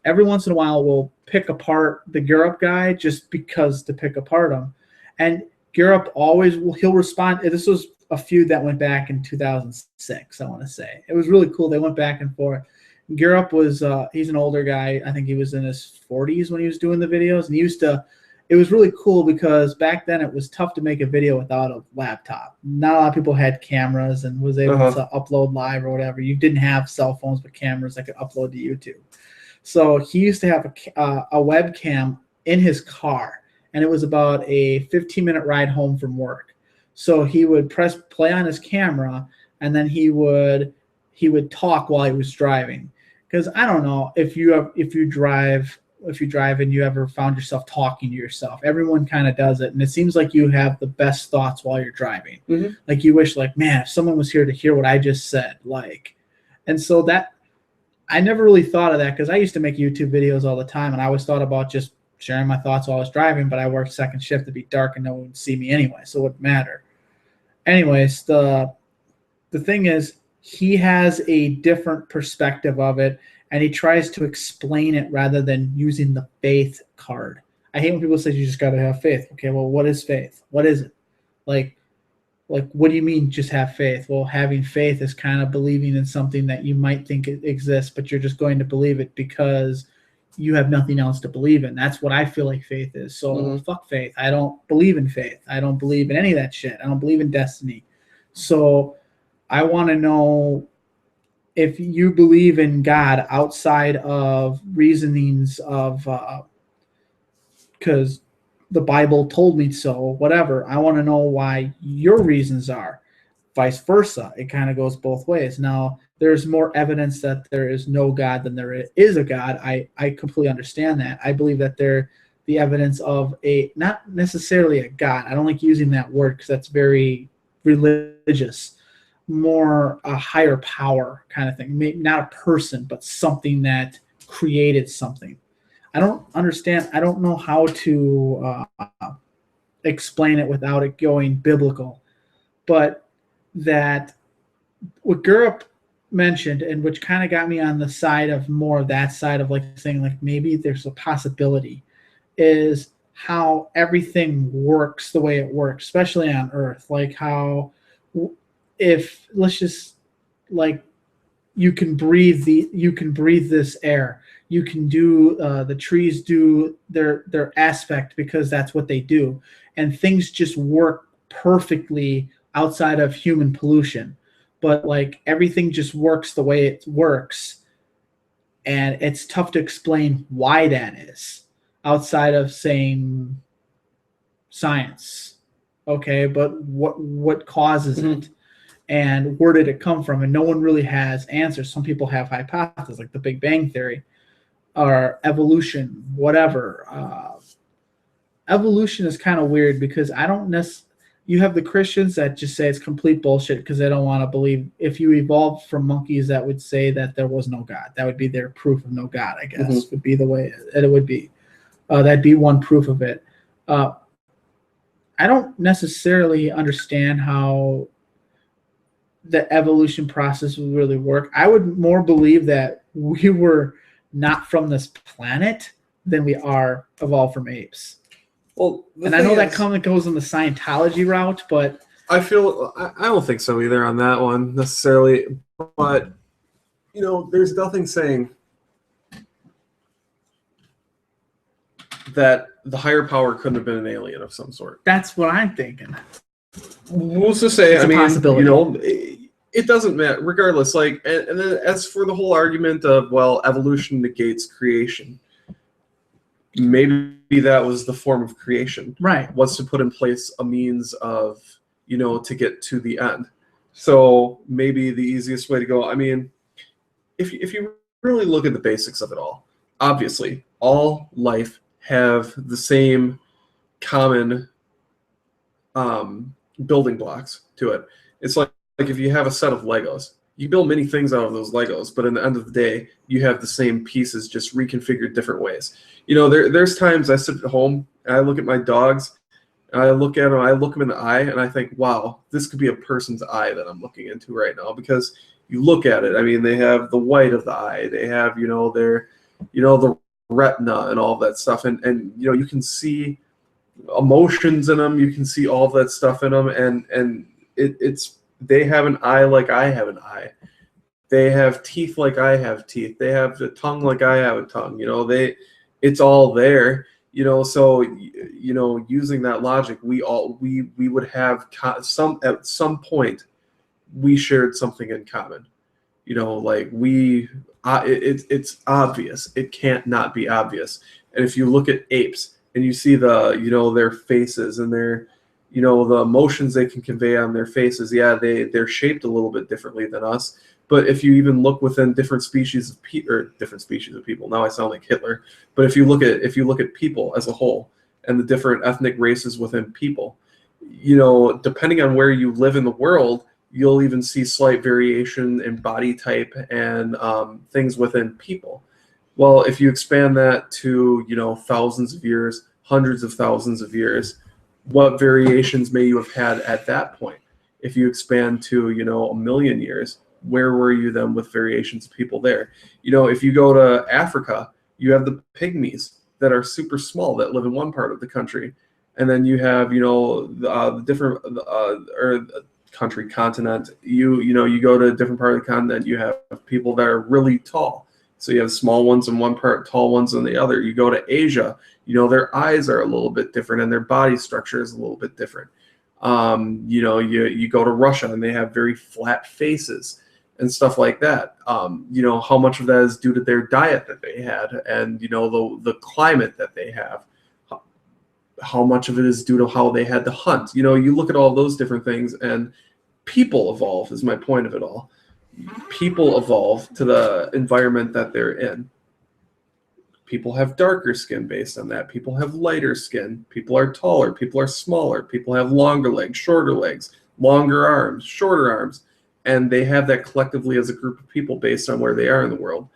[SPEAKER 1] every once in a while will pick apart the Gurup guy just because to pick apart him. And Gurup he'll respond. This was a feud that went back in 2006, I want to say. It was really cool. They went back and forth. Gurup was he's an older guy. I think he was in his 40s when he was doing the videos, and it was really cool because back then it was tough to make a video without a laptop. Not a lot of people had cameras and was able to upload live or whatever. You didn't have cell phones, but cameras that could upload to YouTube. So he used to have a webcam in his car, and it was about a 15-minute ride home from work. So he would press play on his camera, and then he would talk while he was driving. Because I don't know if you drive if you drive and you ever found yourself talking to yourself. Everyone kind of does it, and it seems like you have the best thoughts while you're driving.
[SPEAKER 2] Mm-hmm.
[SPEAKER 1] Like you wish, like, man, if someone was here to hear what I just said, like, and so that I never really thought of that because I used to make YouTube videos all the time, and I always thought about just sharing my thoughts while I was driving. But I worked second shift to be dark and no one would see me anyway, so it wouldn't matter. Anyways, the thing is, he has a different perspective of it, and he tries to explain it rather than using the faith card. I hate when people say you just got to have faith. Okay, well, what is faith? What is it? Like, what do you mean just have faith? Well, having faith is kind of believing in something that you might think it exists, but you're just going to believe it because you have nothing else to believe in. That's what I feel like faith is. So fuck faith. I don't believe in faith. I don't believe in any of that shit. I don't believe in destiny. So I want to know if you believe in God outside of reasonings of because the Bible told me so, whatever. I want to know why your reasons are. Vice versa. It kind of goes both ways. Now, there's more evidence that there is no God than there is a God. I completely understand that. I believe that the evidence of not necessarily a God. I don't like using that word because that's very religious. More a higher power kind of thing. Maybe not a person, but something that created something. I don't understand. I don't know how to explain it without it going biblical. But that what Gurup mentioned, and which kind of got me on the side of more of that side of like saying like maybe there's a possibility, is how everything works the way it works, especially on Earth. Like how if let's just like you can breathe this air. You can do the trees do their aspect because that's what they do, and things just work perfectly outside of human pollution. But like everything just works the way it works, and it's tough to explain why that is outside of saying science. Okay, but what causes it? And where did it come from? And no one really has answers. Some people have hypotheses, like the Big Bang Theory or evolution, whatever. Evolution is kind of weird because I don't necessarily. You have the Christians that just say it's complete bullshit because they don't want to believe. If you evolved from monkeys, that would say that there was no God. That would be their proof of no God, I guess, would be the way it would be. That'd be one proof of it. I don't necessarily understand how the evolution process would really work. I would more believe that we were not from this planet than we are evolved from apes.
[SPEAKER 2] Well,
[SPEAKER 1] and I know that kind of goes in the Scientology route, but
[SPEAKER 2] I don't think so either on that one necessarily. But there's nothing saying that the higher power couldn't have been an alien of some sort.
[SPEAKER 1] That's what I'm thinking.
[SPEAKER 2] Who's to say?
[SPEAKER 1] It's a possibility.
[SPEAKER 2] It doesn't matter. Regardless, like, and then as for the whole argument of evolution negates creation. Maybe that was the form of creation,
[SPEAKER 1] right?
[SPEAKER 2] Was to put in place a means of, to get to the end. So maybe the easiest way to go. I mean, if you really look at the basics of it all, obviously all life have the same common building blocks to it. It's like if you have a set of Legos. You build many things out of those Legos, but in the end of the day, you have the same pieces just reconfigured different ways. There's times I sit at home and I look at my dogs, and I look at them, I look them in the eye, and I think, wow, this could be a person's eye that I'm looking into right now. Because you look at it, I mean, they have the white of the eye, they have, their, the retina and all of that stuff, and you can see emotions in them, you can see all of that stuff in them, and it's. They have an eye like I have an eye. They have teeth like I have teeth. They have a tongue like I have a tongue. It's all there. So using that logic, we would have at some point we shared something in common. It's obvious. It can't not be obvious. And if you look at apes and you see their faces and their the emotions they can convey on their faces, they're shaped a little bit differently than us, But if you even look within different species of people, now I sound like Hitler. But if you look at people as a whole and the different ethnic races within people, depending on where you live in the world, you'll even see slight variation in body type and things within people. Well, if you expand that to thousands of years, hundreds of thousands of years, what variations may you have had at that point? If you expand to a million years, where were you then with variations of people there? If you go to Africa, you have the pygmies that are super small that live in one part of the country, and then you have the different or continent. You go to a different part of the continent, you have people that are really tall. So you have small ones in one part, tall ones in the other. You go to Asia, their eyes are a little bit different and their body structure is a little bit different. You go to Russia and they have very flat faces and stuff like that. How much of that is due to their diet that they had and, the climate that they have. How much of it is due to how they had to hunt. You look at all those different things, and people evolve is my point of it all. People evolve to the environment that they're in. People have darker skin based on that. People have lighter skin. People are taller. People are smaller. People have longer legs, longer arms, shorter arms. And they have that collectively as a group of people based on where they are in the world.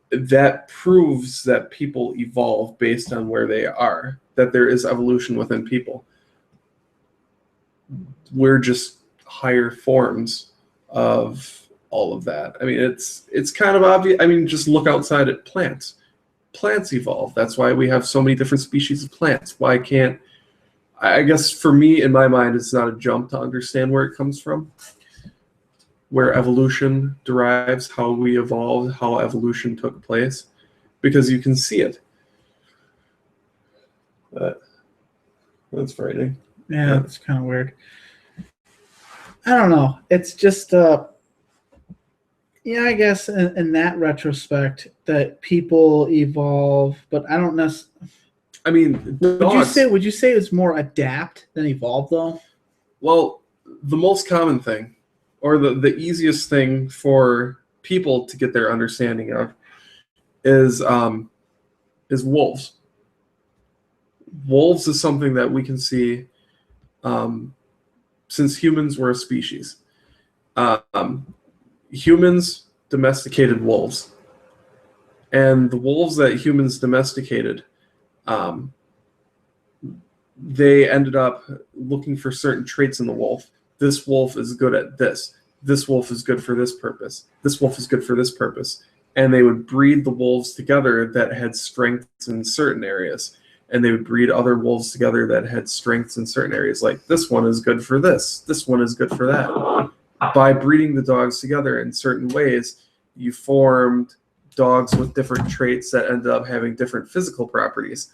[SPEAKER 2] That proves that people evolve based on where they are, that there is evolution within people. We're just higher forms of all of that. I mean, it's kind of obvious. I mean, just look outside at plants. Plants evolve. That's why we have so many different species of plants. Why can't, I guess for me, in my mind, it's not a jump to understand where it comes from, where evolution derives, how we evolved, how evolution took place, because you can see it. That's frightening.
[SPEAKER 1] Yeah, it's kind of weird. I don't know. It's just, I guess in that retrospect that people evolve, but I don't necessarily.
[SPEAKER 2] I mean,
[SPEAKER 1] would you say it's more adapt than evolve though?
[SPEAKER 2] Well, the most common thing, or the easiest thing for people to get their understanding of, is wolves. Wolves is something that we can see since humans were a species. Humans domesticated wolves, and the wolves that humans domesticated, they ended up looking for certain traits in the wolf. This wolf is good at this. This wolf is good for this purpose. This wolf is good for this purpose. And they would breed the wolves together that had strengths in certain areas. And they would breed other wolves together that had strengths in certain areas. Like, this one is good for this. This one is good for that. By breeding the dogs together in certain ways, you formed dogs with different traits that ended up having different physical properties,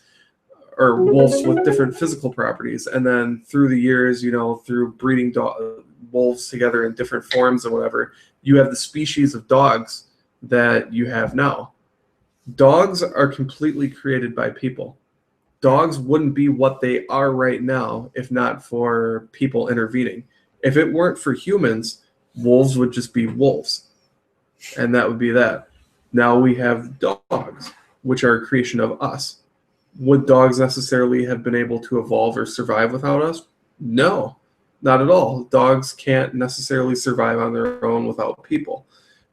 [SPEAKER 2] or wolves with different physical properties. And then through the years, through breeding wolves together in different forms and whatever, you have the species of dogs that you have now. Dogs are completely created by people. Dogs wouldn't be what they are right now if not for people intervening. If it weren't for humans, wolves would just be wolves. And that would be that. Now we have dogs, which are a creation of us. Would dogs necessarily have been able to evolve or survive without us? No, not at all. Dogs can't necessarily survive on their own without people.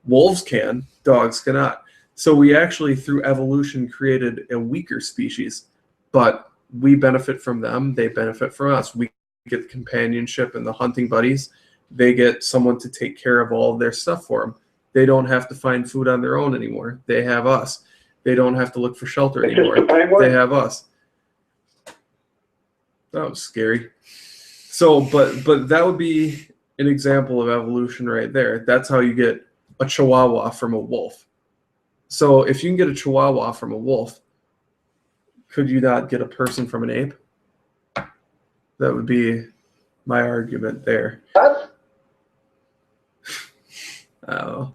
[SPEAKER 2] Wolves can, dogs cannot. So we actually, through evolution, created a weaker species, but we benefit from them. They benefit from us. We get the companionship and the hunting buddies. They get someone to take care of all of their stuff for them. They don't have to find food on their own anymore. They have us. They don't have to look for shelter anymore. They have us. That was scary. So, but that would be an example of evolution right there. That's how you get a Chihuahua from a wolf. So if you can get a Chihuahua from a wolf, could you not get a person from an ape? That would be my argument there. Oh.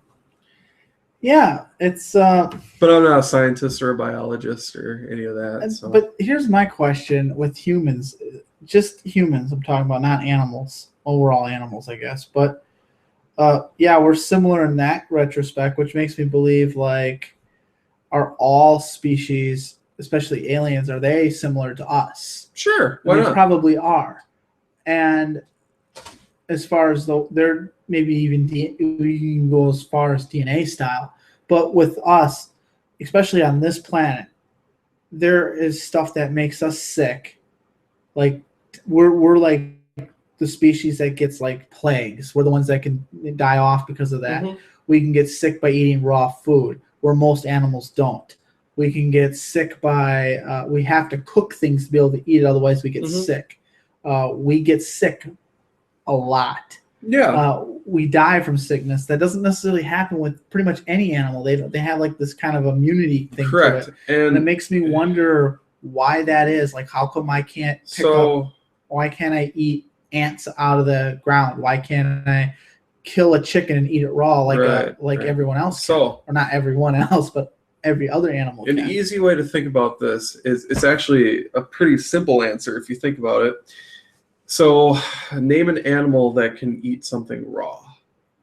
[SPEAKER 1] Yeah, it's.
[SPEAKER 2] But I'm not a scientist or a biologist or any of that. So.
[SPEAKER 1] But here's my question with humans, just humans. I'm talking about, not animals. Well, we're all animals, I guess. But Yeah, we're similar in that retrospect, which makes me believe, like, are all species, especially aliens, are they similar to us?
[SPEAKER 2] Sure, why
[SPEAKER 1] They
[SPEAKER 2] not?
[SPEAKER 1] probably are. And as far as they're maybe even we can go as far as DNA style, but with us, especially on this planet, there is stuff that makes us sick. Like we're like the species that gets like plagues. We're the ones that can die off because of that.
[SPEAKER 2] Mhm.
[SPEAKER 1] We can get sick by eating raw food, where most animals don't. We can get sick by we have to cook things to be able to eat it, otherwise we get sick. We get sick a lot.
[SPEAKER 2] Yeah.
[SPEAKER 1] We die from sickness. That doesn't necessarily happen with pretty much any animal. They have like this kind of immunity thing
[SPEAKER 2] Correct.
[SPEAKER 1] to it, and it makes me wonder why that is. Like, how come I can't pick up? Why can't I eat ants out of the ground? Why can't I kill a chicken and eat it raw like everyone else can? Or not everyone else, but every other animal can.
[SPEAKER 2] An easy way to think about this is it's actually a pretty simple answer if you think about it. So, name an animal that can eat something raw.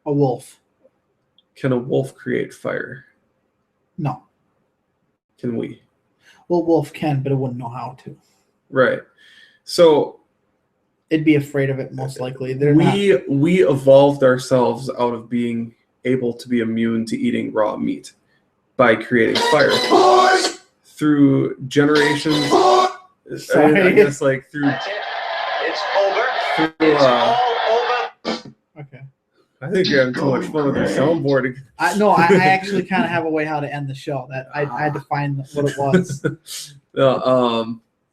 [SPEAKER 1] A wolf.
[SPEAKER 2] Can a wolf create fire?
[SPEAKER 1] No.
[SPEAKER 2] Can we?
[SPEAKER 1] Well, wolf can, but it wouldn't know how to.
[SPEAKER 2] Right. So
[SPEAKER 1] it'd be afraid of it most likely.
[SPEAKER 2] We evolved ourselves out of being able to be immune to eating raw meat by creating fire through generations.
[SPEAKER 1] Sorry.
[SPEAKER 2] I guess like through.
[SPEAKER 3] It's over. It's all over.
[SPEAKER 1] Okay.
[SPEAKER 2] I think you're having too much fun with your soundboarding.
[SPEAKER 1] No, I actually kind of have a way how to end the show. That I had to find what it was.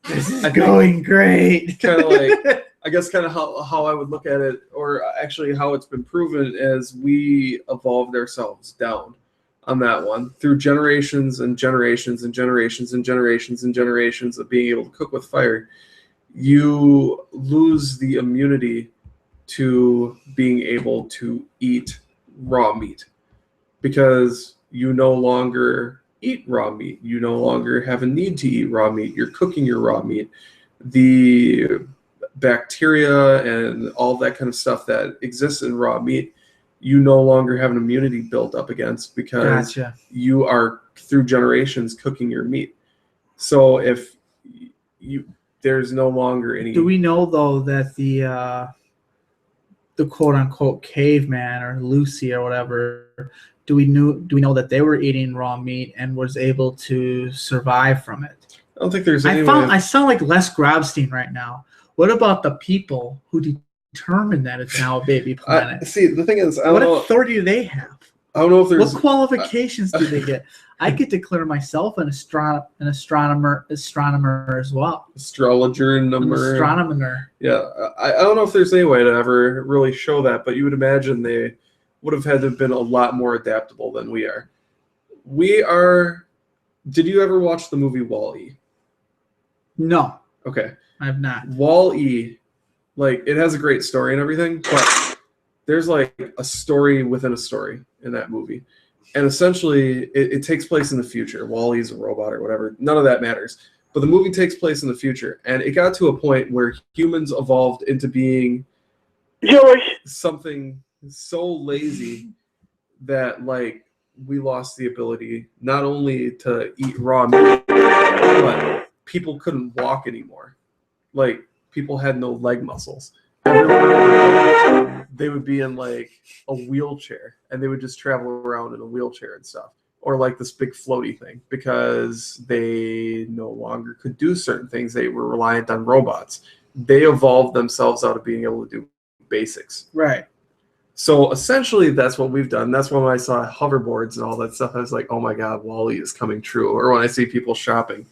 [SPEAKER 1] This is going great.
[SPEAKER 2] Kind of like, I guess, kind of how I would look at it, or actually how it's been proven, is we evolved ourselves down on that one through generations and generations and generations and generations and generations of being able to cook with fire. You lose the immunity to being able to eat raw meat because you no longer eat raw meat. You no longer have a need to eat raw meat. You're cooking your raw meat. The bacteria and all that kind of stuff that exists in raw meat, you no longer have an immunity built up against because you are through generations cooking your meat. So if there's no longer any.
[SPEAKER 1] Do we know though that the quote unquote caveman or Lucy or whatever, do we know that they were eating raw meat and was able to survive from it?
[SPEAKER 2] I don't think there's any
[SPEAKER 1] I sound like Les Grobstein right now. What about the people who determine that it's now a baby planet?
[SPEAKER 2] See, the thing is,
[SPEAKER 1] what authority do they have?
[SPEAKER 2] I don't know if there's
[SPEAKER 1] what qualifications do they get. I could declare myself an astronomer as well.
[SPEAKER 2] Astrologer number.
[SPEAKER 1] Astronomer.
[SPEAKER 2] Yeah, I don't know if there's any way to ever really show that, but you would imagine they would have had to have been a lot more adaptable than we are. We are. Did you ever watch the movie Wall-E?
[SPEAKER 1] No.
[SPEAKER 2] Okay.
[SPEAKER 1] I have not.
[SPEAKER 2] Wall-E, like, it has a great story and everything, but there's like a story within a story in that movie. And essentially, it takes place in the future. Wall-E's a robot or whatever. None of that matters. But the movie takes place in the future. And it got to a point where humans evolved into being
[SPEAKER 3] Jewish.
[SPEAKER 2] Something so lazy that, like, we lost the ability not only to eat raw meat, but people couldn't walk anymore. Like, people had no leg muscles. Everyone, they would be in like a wheelchair and they would just travel around in a wheelchair and stuff, or like this big floaty thing, because they no longer could do certain things. They were reliant on robots. They evolved themselves out of being able to do basics.
[SPEAKER 1] Right.
[SPEAKER 2] So essentially that's what we've done. That's when I saw hoverboards and all that stuff, I was like, oh my God, Wall-E is coming true. Or when I see people shopping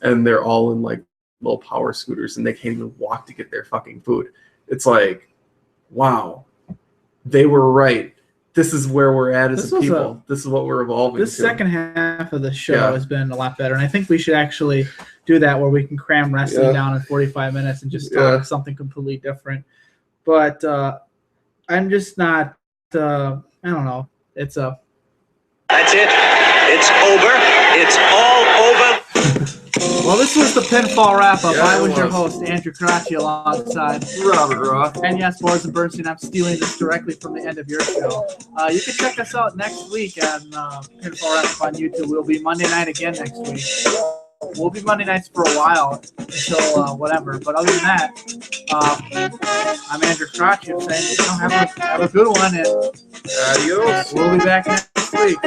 [SPEAKER 2] and they're all in like little power scooters and they can't even walk to get their fucking food. It's like, wow, they were right. This is where we're at as a people. This is what we're evolving
[SPEAKER 1] This
[SPEAKER 2] to.
[SPEAKER 1] second half of the show has been a lot better. And I think we should actually do that where we can cram wrestling down in 45 minutes and just talk something completely different. But I'm just not, I don't know. That's it. It's over. It's all over. Well, this was the the Pinfall Wrap-Up.
[SPEAKER 2] Yeah,
[SPEAKER 1] I
[SPEAKER 2] it
[SPEAKER 1] was your
[SPEAKER 2] was.
[SPEAKER 1] host, Andrew Caracci, alongside
[SPEAKER 2] Robert Roth.
[SPEAKER 1] and yes, Boards and Bernstein. I'm stealing this directly from the end of your show. You can check us out next week on Pinfall Wrap-Up on YouTube. We'll be Monday night again next week. We'll be Monday nights for a while until whatever. But other than that, I'm Andrew Caracci. I'm saying, have a good one, and
[SPEAKER 2] Adios.
[SPEAKER 1] we'll be back next week.